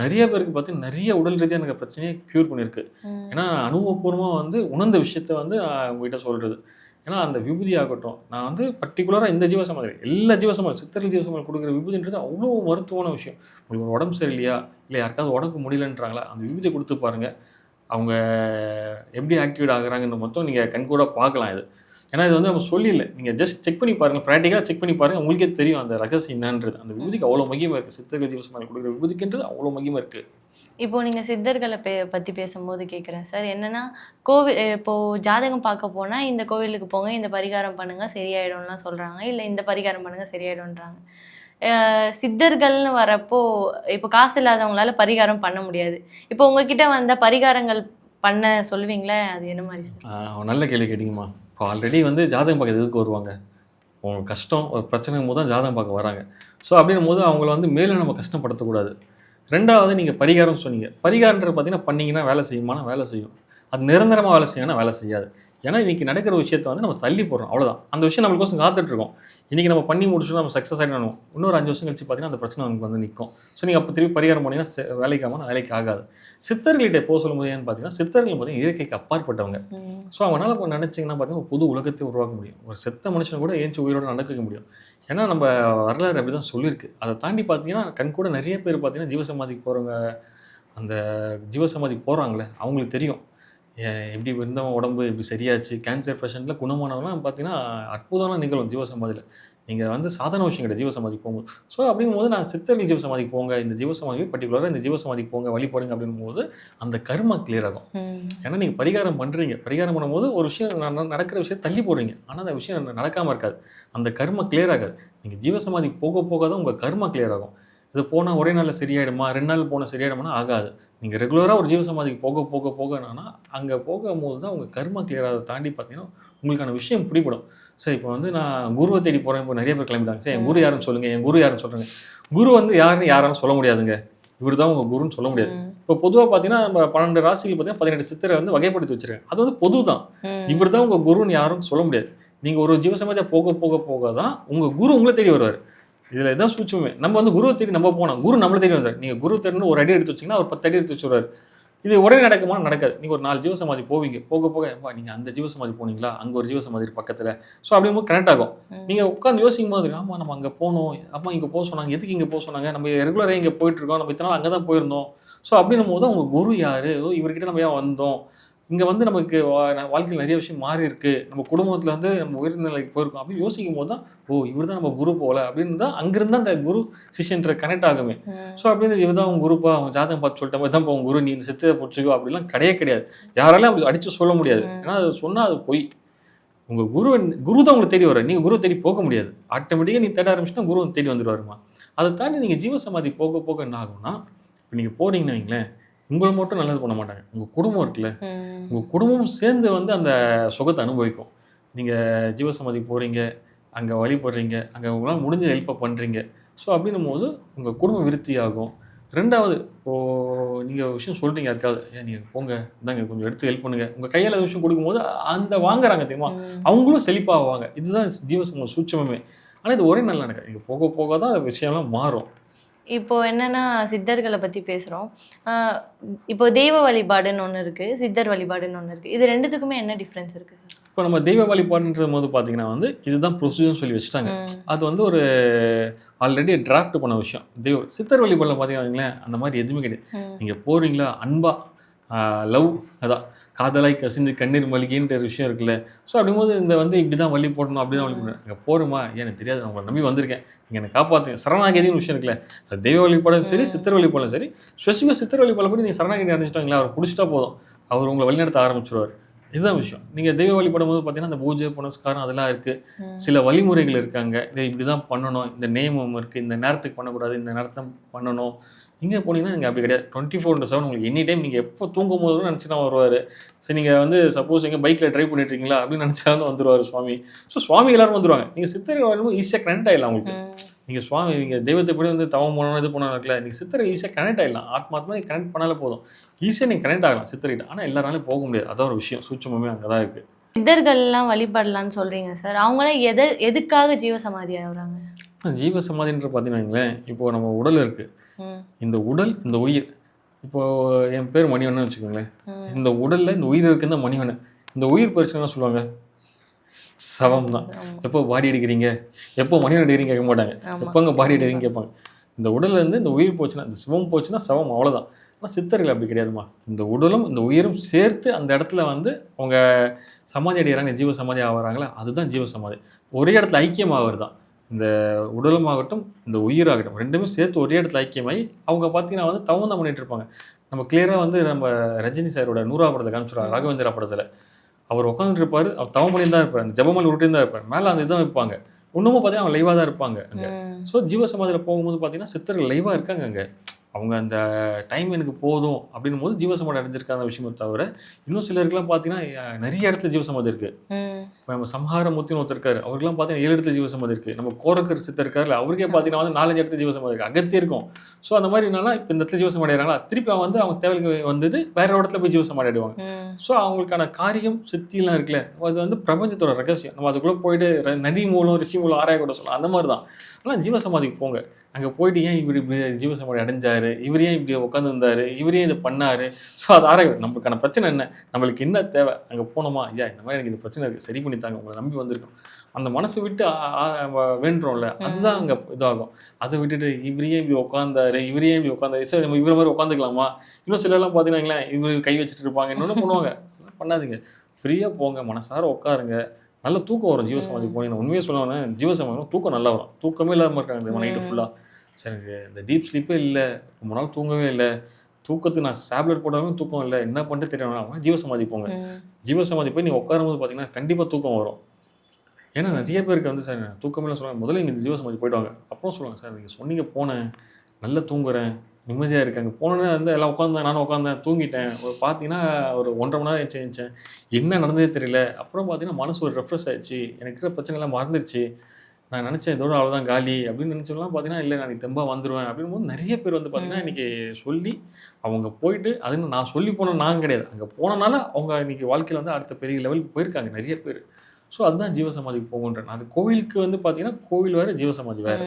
நிறைய பேருக்கு பார்த்தீங்கன்னா நிறைய உடல் ரீதியாக எனக்கு பிரச்சனையை க்யூர் பண்ணியிருக்கு. ஏன்னா அனுபவபூர்வமாக வந்து உணர்ந்த விஷயத்த வந்து உங்ககிட்ட சொல்கிறது. ஏன்னா அந்த விபூதி ஆகட்டும், நான் வந்து பர்டிகுலராக இந்த ஜீவசமாதி எல்லா ஜீவசமாதி சித்தர்கள் ஜீவசமாதி கொடுக்குற விபூதின்றது அவ்வளோ மருத்துவமான விஷயம். உங்களுக்கு உடம்பு சரியில்லையா, இல்லை யாருக்காவது உடம்பு முடியலன்றாங்களா, அந்த விபூதியை கொடுத்து பாருங்கள். அவங்க எப்படி ஆக்டிவேட் ஆகுறாங்கன்னு மொத்தம் நீங்கள் கண்கூட பார்க்கலாம் இது. ஏன்னா இது வந்து நம்ம சொல்லியில்லை, நீங்கள் ஜஸ்ட் செக் பண்ணி பாருங்கள், ப்ராக்டிக்கலாக செக் பண்ணி பாருங்கள், உங்களுக்கே தெரியும் அந்த ரகசியம் என்னன்றது. அந்த விபூதிக்கு அவ்வளோ மகிமை இருக்குது. சித்தர்கள் ஜீவசமாதி கொடுக்குற விபூதிக்குன்றது அவ்வளோ மகிமை இருக்குது. இப்போ நீங்கள் சித்தர்களை பற்றி பேசும்போது கேட்குறேன் சார், என்னென்னா இப்போது ஜாதகம் பார்க்க போனால் இந்த கோவிலுக்கு போங்க, இந்த பரிகாரம் பண்ணுங்கள் சரியாயிடும்லாம் சொல்கிறாங்க, இல்லை இந்த பரிகாரம் பண்ணுங்கள் சரியாயிடும்ன்றாங்க. சித்தர்கள்னு வரப்போ இப்போ காசு இல்லாதவங்களால பரிகாரம் பண்ண முடியாது. இப்போ உங்ககிட்ட வந்த பரிகாரங்கள் பண்ண சொல்லுவீங்களே, அது என்ன மாதிரி சார்? நல்ல கேள்வி கேட்டிங்கம்மா. இப்போ ஆல்ரெடி வந்து ஜாதகம் பார்க்க எதுக்கு வருவாங்க, உங்களுக்கு கஷ்டம் ஒரு பிரச்சனைக்கும் போது தான் ஜாதகம் பார்க்க வராங்க. ஸோ அப்படின்னும் போது அவங்கள வந்து மேலும் நம்ம கஷ்டப்படுத்தக்கூடாது. ரெண்டாவது நீங்கள் பரிகாரம் சொன்னீங்க. பரிகாரன்றது பார்த்தீங்கன்னா பண்ணிங்கன்னா வேலை செய்யுமானா வேலை செய்யும். அது நிரந்தரமாக வேலை செய்யணும்னா வேலை செய்யாது. ஏன்னா இன்றைக்கி நடக்கிற விஷயத்தை வந்து நம்ம தள்ளி போடுறோம், அவ்வளோதான். அந்த விஷயம் நம்மளுக்கோசம் காத்துட்ருக்கோம். இன்றைக்கி நம்ம பண்ணி முடிச்சுட்டு நம்ம சக்ஸஸ் ஆகிடணும். இன்னொரு 5 வருஷம் கழிச்சு பார்த்தீங்கன்னா அந்த பிரச்சனை நமக்கு வந்து நிற்கும். ஸோ நீங்கள் அப்போ திருப்பி பரிகாரம் பண்ணிங்கன்னா வேலைக்கு ஆகாது. சித்தர்கள்கிட்ட போக சொல்லும்போது ஏன்னு பார்த்தீங்கன்னா சித்தர்கள் பார்த்தீங்கன்னா இயற்கைக்கு அப்பாற்பட்டவங்க. ஸோ அவங்களால இப்போ நினச்சிங்கன்னா பார்த்தீங்கன்னா ஒரு புது உலகத்தை உருவாக்க முடியும். ஒரு செத்த மனுஷனை கூட ஏஞ்சி உயிரோடு நடக்க முடியும். ஏன்னா நம்ம வரலாறு அப்படி தான் சொல்லியிருக்கு. அதை தாண்டி பார்த்தீங்கன்னா கண் கூட நிறைய பேர் பார்த்தீங்கன்னா ஜீவசமாதிக்கு போகிறவங்க, அந்த ஜீவசமாதிக்கு போகிறாங்களே அவங்களுக்கு தெரியும் எப்படி இருந்தவன் உடம்பு இப்படி சரியாச்சு. கேன்சர் பேஷண்ட்டில் குணமானவங்களாம் பார்த்தீங்கன்னா அற்புதமான நிகழும் ஜீவசமாதியில். நீங்கள் வந்து சாதாரண விஷயம் கிடையாது ஜீவசமாதிக்கு போகும்போது. ஸோ அப்படிங்கும்போது நான் சித்தர்கள் ஜீவசமாதிக்கு போங்க, இந்த ஜீவசமாதி பர்டிகுலராக இந்த ஜீவசமாதிக்கு போங்க வழிபடுங்க அப்படிங்கும்போது அந்த கர்மா கிளியர் ஆகும். ஏன்னா நீங்கள் பரிகாரம் பண்ணுறீங்க, பரிகாரம் பண்ணும்போது ஒரு விஷயம் நடக்கிற விஷயம் தள்ளி போடுறீங்க, ஆனால் அந்த விஷயம் நடக்காமல் இருக்காது, அந்த கர்மா கிளியர் ஆகாது. நீங்கள் ஜீவசமாதிக்கு போக தான் உங்கள் கர்மா கிளியர் ஆகும். இது போனால் ஒரே நாளில் சரியாயிடுமா, 2 நாள் போனால் சரியாயிடுமானா ஆகாது. நீங்கள் ரெகுலராக ஒரு ஜீவசமாதிக்கு போக என்னன்னா அங்கே போகும்போது தான் உங்கள் கர்மா கிளியர் ஆகிறத தாண்டி பார்த்தீங்கன்னா உங்களுக்கான விஷயம் பிடிபடும். சரி இப்போ வந்து நான் குருவை தேடி போகிறேன், இப்போ நிறைய பேர் கிளம்பிட்டாங்க. சரி என் குரு யாருன்னு சொல்லுங்கள், என் குரு யாருன்னு சொல்கிறேங்க. குரு வந்து யாருன்னு சொல்ல முடியாதுங்க, இவர் தான் உங்கள் குருன்னு சொல்ல முடியாது. இப்போ பொதுவாக பார்த்தீங்கன்னா நம்ம 12 ராசிகள் பார்த்தீங்கன்னா 18 சித்தரை வந்து வகைப்படுத்தி வச்சிருக்காங்க. அது வந்து பொது தான். இவர் தான் உங்கள் குருன்னு யாரும் சொல்ல முடியாது. நீங்கள் ஒரு ஜீவசமாதியாக போக தான் உங்கள் குரு உங்களை தேடி வருவார். இதில் எதாவது சூட்சமே. நம்ம வந்து குருவை தேடி நம்ம போனோம், குரு நம்மளை தேடி வந்தார். நீங்கள் குரு தேடின்னு ஒரு அடி எடுத்து வச்சிங்கன்னா ஒரு 10 அடி எடுத்து வச்சுருவார். இது உடனே நடக்குமா, நடக்காது. நீங்கள் ஒரு 4 ஜீவசமாதி போவீங்க, போக நீங்கள் அந்த ஜீவசமாதி போனீங்களா, அங்கே ஒரு ஜீவசமாதி பக்கத்தில். ஸோ அப்படிங்கும்போது கனெக்ட் ஆகும். நீங்கள் உட்காந்து யோசிக்கும் போது ஆமாம் நம்ம அங்கே போகணும், அம்மா இங்கே போக சொன்னாங்க, எதுக்கு இங்கே போக சொன்னாங்க, நம்ம ரெகுலராக இங்கே போயிட்டுருக்கோம், நம்ம இத்தனை நாள் அங்கே தான் போயிருந்தோம். ஸோ அப்படின்னும் போது உங்கள் குரு யார், இவர்கிட்ட நம்ம ஏன் வந்தோம், இங்கே வந்து நமக்கு வாழ்க்கையில் நிறைய விஷயம் மாறி இருக்குது, நம்ம குடும்பத்தில் வந்து நம்ம உயர்ந்த நிலைக்கு போயிருக்கோம் அப்படின்னு யோசிக்கும் போது தான் இவர் தான் நம்ம குரு போல அப்படின்னு தான் அங்கிருந்து அந்த குரு சிஷ்யன்ற கனெக்ட் ஆகுமே. ஸோ அப்படின்னு இவர் தான் அவங்க குருப்பா, அவங்க ஜாதகம் பார்த்து சொல்லிட்ட மாதிரி தான் உங்க குரு, நீ இந்த சித்தத்தை பிடிச்சிக்கோ அப்படிலாம் கிடையாது. யாராலையும் அப்படி அடித்து சொல்ல முடியாது. ஏன்னா அது சொன்னால் அது பொய். உங்கள் குரு தான் உங்களை தேடி வர, நீங்கள் குரு தேடி போக முடியாது. ஆட்டோமேட்டிக்காக நீ தேட ஆரம்பிச்சுன்னா குரு தேடி வந்துடுவாருமா. அதை தாண்டி நீங்கள் ஜீவசமாதி போக என்ன ஆகும்னா, இப்போ நீங்கள் போகிறீங்கன்னு வைங்களேன், உங்களை மட்டும் நல்லது பண்ண மாட்டாங்க, உங்கள் குடும்பம் இருக்குல்ல, உங்கள் குடும்பமும் சேர்ந்து வந்து அந்த சுகத்தை அனுபவிக்கும். நீங்கள் ஜீவசமாதி போகிறீங்க, அங்கே வழிபடுறீங்க, அங்கே உங்களால் முடிஞ்ச ஹெல்ப்பை பண்ணுறீங்க. ஸோ அப்படின்னும் போது உங்கள் குடும்பம் விருத்தி ஆகும். ரெண்டாவது இப்போது நீங்கள் விஷயம் சொல்கிறீங்க யாருக்காவது, நீங்கள் போங்க இந்தாங்க கொஞ்சம் எடுத்து ஹெல்ப் பண்ணுங்கள், உங்கள் கையில் விஷயம் கொடுக்கும்போது அந்த வாங்குறாங்க தெரியுமா, அவங்களும் செழிப்பாகுவாங்க. இதுதான் ஜீவசமாதி சூட்சமே. ஆனால் இது ஒரே நாள் நடக்காது. இங்கே போக போக தான் விஷயம்லாம் மாறும். இப்போ என்னன்னா சித்தர்களை பற்றி பேசுகிறோம். இப்போ தெய்வ வழிபாடுன்னு ஒன்று இருக்குது, சித்தர் வழிபாடுன்னு ஒன்று இருக்குது. இது ரெண்டுத்துக்குமே என்ன டிஃப்ரென்ஸ் இருக்குது சார்? இப்போ நம்ம தெய்வ வழிபாடுன்ற போது பார்த்தீங்கன்னா வந்து இதுதான் ப்ரொசீஜர்னு சொல்லி வச்சுட்டாங்க. அது வந்து ஒரு ஆல்ரெடி டிராஃப்ட் பண்ண விஷயம். சித்தர் வழிபாடில் பார்த்தீங்கன்னா அந்த மாதிரி எதுவுமே கிடையாது. நீங்கள் போகிறீங்களா அன்பா லவ், அதான் காதலாய் கசிந்து கண்ணீர் மல்லிகைன்ற ஒரு விஷயம் இருக்குல்ல. ஸோ அப்படிங்கும்போது இந்த வந்து இப்படி தான் வழி போடணும், அப்படி தான் வழி போடணும். அங்கே போகிறோமா எனக்கு தெரியாது, நான் உங்களை நம்பி வந்திருக்கேன், நீங்கள் என்னை காப்பாற்றுங்க, சரணாகதின்னு விஷயம் இருக்குல்ல. அது தெய்வ வழிபாடும் சரி சித்தர் வழிபாடும் சரி, ஸ்பெசிஃபிக்காக சித்தர் வழிபாடு படி நீங்கள் சரணாகதி அடைஞ்சிட்டாங்களா, அவர் பிடிச்சிட்டா போதும், அவர் உங்களை வழிநடத்த ஆரம்பிச்சிருவார். இதுதான் விஷயம். நீங்கள் தெய்வ வழிபடும் போது பார்த்தீங்கன்னா அந்த பூஜை புனஸ்காரம் அதெல்லாம் இருக்குது, சில வழிமுறைகள் இருக்காங்க. இதை இப்படி தான் பண்ணணும், இந்த நேமம் இருக்குது, இந்த நேரத்துக்கு பண்ணக்கூடாது, இந்த நேரத்தை பண்ணணும். இங்கே போனீங்கன்னா நீங்கள் அப்படி கிடையாது. 24/7 உங்களுக்கு எனி டைம் நீங்கள் எப்போ தூங்கும் போதும் நினச்சி தான் வருவார். சரி நீங்கள் வந்து சப்போஸ் எங்கே பைக்கில் ட்ரைவ் பண்ணிட்டுருக்கீங்களா அப்படின்னு நினச்சாலும் வந்துடுவார் சுவாமி. ஸோ சுவாமி எல்லாரும் வந்துடுவாங்க. நீங்கள் சித்தரை வரும்போது ஈஸியாக கனெக்ட் ஆகிடலாம் உங்களுக்கு. நீங்கள் சுவாமி நீங்கள் தெய்வத்தை படி வந்து தவம் போனோம் இது போனோம் இருக்குல்ல, நீங்கள் சித்தரை ஈஸியாக கனெக்ட் ஆகிடலாம். ஆத்மாத்மா நீங்கள் கனெக்ட் பண்ணாலே போதும், ஈஸியாக நீங்கள் கனெக்ட் ஆகலாம் சித்தர்கிட்ட. ஆனால் எல்லாராலையும் போக முடியாது. அதான் ஒரு விஷயம், சூட்சமே அங்கே தான் இருக்குது. சித்தர்கள்லாம் வழிபடலான்னு சொல்கிறீங்க சார், அவங்களாம் எதுக்காக ஜீவசமாதி ஆகுறாங்க? ஜீவ சமாதின்ற பார்த்தீங்கன்னா இப்போ நம்ம உடல் இருக்குது, இந்த உடல் இந்த உயிர். இப்போது என் பேர் மணிவண்ணன் வச்சுக்கோங்களேன். இந்த உடலில் இந்த உயிர் இருக்குன்னு தான் மணிவண்ணன். இந்த உயிர் பரிசுன்னா சொல்லுவாங்க சவம் தான். எப்போ பாடி அடிக்கிறீங்க, எப்போ மணிவன் அடிக்கிறீங்க கேட்க மாட்டாங்க, எப்போங்க பாடி அடிக்கிறீங்க கேட்பாங்க. இந்த உடல்லேருந்து இந்த உயிர் போச்சுன்னா, இந்த சிவம் போச்சுன்னா சவம், அவ்வளோதான். ஆனால் சித்தர்கள் அப்படி கிடையாதுமா. இந்த உடலும் இந்த உயிரும் சேர்த்து அந்த இடத்துல வந்து அவங்க சமாதி அடைகிறாங்க, ஜீவ சமாதி ஆகிறாங்களா, அதுதான் ஜீவ சமாதி. ஒரே இடத்துல ஐக்கியமாகிறது தான். இந்த உடலுமாகட்டும் இந்த உயிராகட்டும் ரெண்டுமே சேர்த்து ஒரே இடத்துல ஐக்கியமாகி அவங்க பார்த்தீங்கன்னா வந்து தவம் தான் பண்ணிட்டு இருப்பாங்க. நம்ம கிளியராக வந்து நம்ம ரஜினி சாரோட 100ஆவது படத்தை காமிச்சிடுவாங்க, ராகவேந்திரா படத்தில். அவர் உட்காந்துட்டு இருப்பார், அவர் தவம் பண்ணி தான் இருப்பார், அந்த ஜபமல் உருட்டி தான் இருப்பார், மேலே அந்த இதான் வைப்பாங்க. இன்னமும் பார்த்தீங்கன்னா அவங்க லைவாக தான் இருப்பாங்க அங்கே. ஸோ ஜீவசமாதியில் போகும்போது பார்த்தீங்கன்னா சித்தர்கள் லைவாக இருக்காங்க அங்கே. அவங்க அந்த டைம் எனக்கு போதும் அப்படின்னும் போது ஜீவசமாதி அடைஞ்சிருக்காங்க விஷயமே தவிர, இன்னும் சிலருக்குலாம் பார்த்தீங்கன்னா நிறைய இடத்துல ஜீவசமாதி இருக்குது. இப்போ நம்ம சம்ஹாரமூர்த்தின்னு ஒருத்தர் இருக்காரு, அவருக்குலாம் பார்த்தீங்கன்னா 7 இடத்துல ஜீவசமாதி இருக்குது. நம்ம கோரக்கர் சித்தர் இருக்காருல்ல, அவருக்கே பார்த்தீங்கன்னா வந்து 4-5 இடத்துல ஜீவசமாதி இருக்குது, அகத்தே இருக்கும். ஸோ அந்த மாதிரினால இப்போ இந்த இடத்துல ஜீவசமாதி அடைகிறாங்களா, திருப்பி அவங்க வந்து அவங்க தேவைக்கு வந்தது வேற இடத்துல போய் ஜீவசமாதி அடைவாங்க. ஸோ அவங்களுக்கான காரியம் சித்திலாம் இருக்குல்ல, அது வந்து பிரபஞ்சத்தோட ரகசியம். நம்ம அதுக்குள்ளே போயிட்டு நதி மூலம் ரிஷி மூலம் ஆராய கூட சொல்லலாம், அந்த மாதிரி தான். ஆனால் ஜீவசமாதிக்கு போங்க, அங்கே போயிட்டு ஏன் இப்படி ஜீவசமாதி அடைஞ்சாரு, இவர் ஏன் இப்படி உட்காந்துருந்தாரு, இவர் ஏன் இதை பண்ணாரு, ஸோ அது ஆராய. நம்மளுக்கான பிரச்சனை என்ன, நம்மளுக்கு என்ன தேவை, அங்கே போனோமா, ஐயா இந்த மாதிரி எனக்கு இந்த பிரச்சனை இருக்குது, சரி பண்ணித்தாங்க, உங்களை நம்பி வந்திருக்கோம், அந்த மனசை விட்டு வேண்டுறோம்ல, அதுதான் அங்கே இதாகும். அதை விட்டுட்டு இவரையே இப்படி உட்காந்தாரு, இவரையே இப்படி உட்காந்தாரு, சரி நம்ம இவரை மாதிரி உட்காந்துக்கலாமா. இன்னும் சிலர்லாம் பார்த்தீங்கன்னா இவர் கை வச்சுட்டு இருப்பாங்க, இன்னொன்று பண்ணுவாங்க. பண்ணாதீங்க, ஃப்ரீயாக போங்க, மனசார உட்காருங்க, நல்ல தூக்கம் வரும். ஜீவசமாதி போனீங்கன்னா உண்மையாக சொல்லுவாங்க, ஜீவசமாதி தூக்கம் நல்லா வரும். தூக்கமே இல்லாமல் இருக்காங்க இந்த நைட்டு ஃபுல்லாக. சரி எனக்கு இந்த டீப் ஸ்லீப்பே இல்லை, ரொம்ப நாள் தூங்கவே இல்லை, தூக்கத்துக்கு நான் டேப்லெட் போடாமல் தூக்கம் இல்லை, என்ன பண்ணிட்டு தெரியும், அவங்க ஜீவசமாதி போங்க. ஜீவசமாதி போய் நீங்கள் உட்காரும்போது பார்த்தீங்கன்னா கண்டிப்பாக தூக்கம் வரும். ஏன்னா நிறைய பேருக்கு வந்து சார் தூக்கமே சொல்லுவாங்க, முதல்ல இங்கே ஜீவசமாதி போய்டுவாங்க, அப்புறம் சொல்லுவாங்க சார் நீங்கள் சொன்னீங்க போனேன், நல்லா தூங்குறேன், நிம்மதியாக இருக்காங்க. போனோன்னே வந்து எல்லாம் உட்காந்தேன், நானும் உட்காந்தேன், தூங்கிட்டேன். பார்த்தீங்கன்னா ஒரு 1.5 மணி நேரம் எழுந்திரிச்சேன், என்ன நடந்ததே தெரியல. அப்புறம் பார்த்தீங்கன்னா மனசு ஒரு ரெஃப்ரெஷ் ஆயிடுச்சு, எனக்கு இருக்கிற பிரச்சனைலாம் மறந்துடுச்சு, நான் நினச்சேன் இதோட அவ்வளோதான் காலி அப்படின்னு நினச்சோம்லாம் பார்த்தீங்கன்னா இல்லை நான் தெம்பாக வந்துடுவேன் அப்படின்னு போது நிறைய பேர் வந்து பார்த்தீங்கன்னா இன்றைக்கி சொல்லி அவங்க போயிட்டு, அதுன்னு நான் சொல்லி போனேன் நான் கிடையாது, அங்கே போனனால அவங்க இன்றைக்கி வாழ்க்கையில் வந்து அடுத்த பெரிய லெவலுக்கு போயிருக்காங்க நிறைய பேர். ஸோ அதுதான் ஜீவசமாதிக்கு போகுன்றேன். அது கோவிலுக்கு வந்து பார்த்தீங்கன்னா கோவில் வேறு, ஜீவசமாதி வேறு.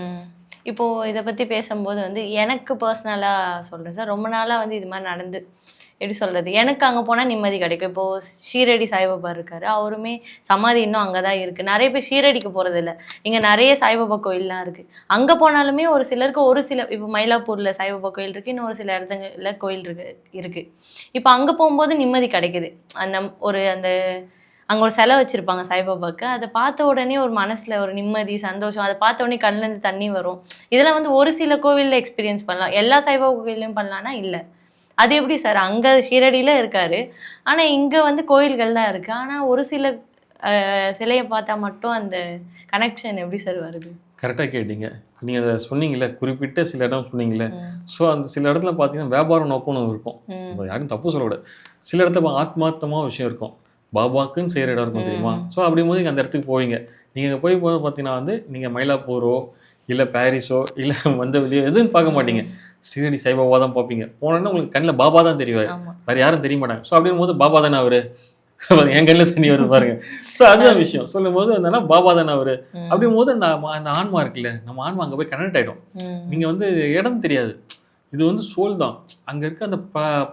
இப்போது இதை பற்றி பேசும்போது வந்து எனக்கு பர்சனலாக சொல்கிறேன் சார், ரொம்ப நாளாக வந்து இது மாதிரி நடந்து எப்படி சொல்கிறது, எனக்கு அங்கே போனால் நிம்மதி கிடைக்கும். இப்போது ஷீரடி சாய்பாபா இருக்கார், அவருமே சமாதி இன்னும் அங்கே தான் இருக்குது. நிறைய பேர் ஷீரடிக்கு போகிறதில்ல, இங்கே நிறைய சாய்பாபா கோயிலெலாம் இருக்குது. அங்கே போனாலுமே ஒரு சிலருக்கு ஒரு சில, இப்போ மயிலாப்பூரில் சாய்பாபா கோயில் இருக்குது, இன்னும் ஒரு சில இடத்துல கோயில் இருக்குது. இப்போ அங்கே போகும்போது நிம்மதி கிடைக்குது. அந்த அங்கே ஒரு சிலை வச்சுருப்பாங்க சாய்பாபாவுக்கு, அதை பார்த்த உடனே ஒரு மனசில் ஒரு நிம்மதி சந்தோஷம், அதை பார்த்த உடனே கண்ணிலேருந்து தண்ணி வரும். இதெல்லாம் வந்து ஒரு சில கோவிலில் எக்ஸ்பீரியன்ஸ் பண்ணலாம், எல்லா சாய்பாபா கோயிலையும் பண்ணலான்னா இல்லை. அது எப்படி சார், அங்கே ஷீரடியில் இருக்கார், ஆனால் இங்கே வந்து கோயில்கள் தான் இருக்குது, ஆனால் ஒரு சில சிலையை பார்த்தா மட்டும் அந்த கனெக்ஷன் எப்படி சார் வருது? கரெக்டாக கேட்டீங்க நீங்கள். அதை சொன்னீங்களே, குறிப்பிட்ட சில இடம் சொன்னீங்களே. ஸோ அந்த சில இடத்துல பார்த்தீங்கன்னா வியாபார நோக்கம்னு இருக்கும், யாரும் தப்பு சொல்லக்கூடாது. சில இடத்துல ஆத்மார்த்தமாக விஷயம் இருக்கும், பாபாக்குன்னு செய்கிற இடம் இருக்கும் தெரியுமா. ஸோ அப்படிங்கும்போது நீங்கள் அந்த இடத்துக்கு போவீங்க. நீங்கள் போய் போது பார்த்தீங்கன்னா வந்து நீங்கள் மயிலாப்பூரோ இல்லை பாரிஸோ இல்லை மந்தவெளியோ எதுவும் பார்க்க மாட்டீங்க, ஸ்ரீரடி சாய்பாபா தான் பார்ப்பீங்க. போனோன்னா உங்களுக்கு கண்ணில் பாபா தான் தெரிவார், வேறு யாரும் தெரிய மாட்டாங்க. ஸோ அப்படிங்கும்போது பாபா தானே அவர், என் கண்ணில் தண்ணி வருது பாருங்க. ஸோ அதுதான் விஷயம். சொல்லும்போது என்னன்னா பாபா தானே அவரு. அப்படிங்கும் போது அந்த ஆன்மா இருக்குல்ல, நம்ம ஆன்மா அங்கே போய் கனெக்ட் ஆகிடும். நீங்கள் வந்து இடம் தெரியாது, இது வந்து சோல் தான். அங்கே இருக்க அந்த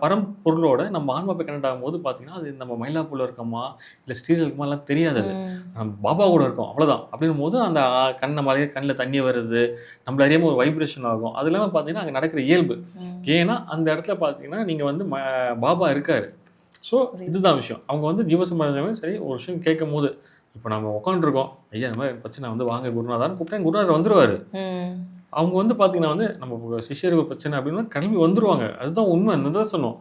பரம்பொருளோட நம்ம ஆன்மா போய் கனெக்ட் ஆகும்போது பார்த்தீங்கன்னா அது நம்ம மயிலாப்பூரில் இருக்கோமா இல்லை ஸ்ரீல இருக்குமா எல்லாம் தெரியாது. அது நம்ம பாபா கூட இருக்கோம் அவ்வளோதான். அப்படின்னும் போது அந்த கண்ணை மலையே கண்ணில் தண்ணி வருது, நம்மள அறியாமல் ஒரு வைப்ரேஷன் ஆகும். அது இல்லாமல் பார்த்தீங்கன்னா அங்கே நடக்கிற இயல்பு. ஏன்னா அந்த இடத்துல பார்த்தீங்கன்னா நீங்கள் வந்து பாபா இருக்காரு. ஸோ இதுதான் விஷயம். அவங்க வந்து ஜீவசமாதியும் சரி ஒரு விஷயம் கேட்கும் போது, இப்போ நம்ம உட்காந்துருக்கோம், ஐயா இந்த மாதிரி பிரச்சனை வந்து வாங்க குருநாதான்னு கூப்பிட்டா குருநாதர் வந்துருவாரு. அவங்க வந்து பார்த்தீங்கன்னா வந்து நம்ம சிஷ்யருக்கு பிரச்சனை அப்படின்னா கிளம்பி வந்துருவாங்க. அதுதான் உண்மை, நிதர்சனம்.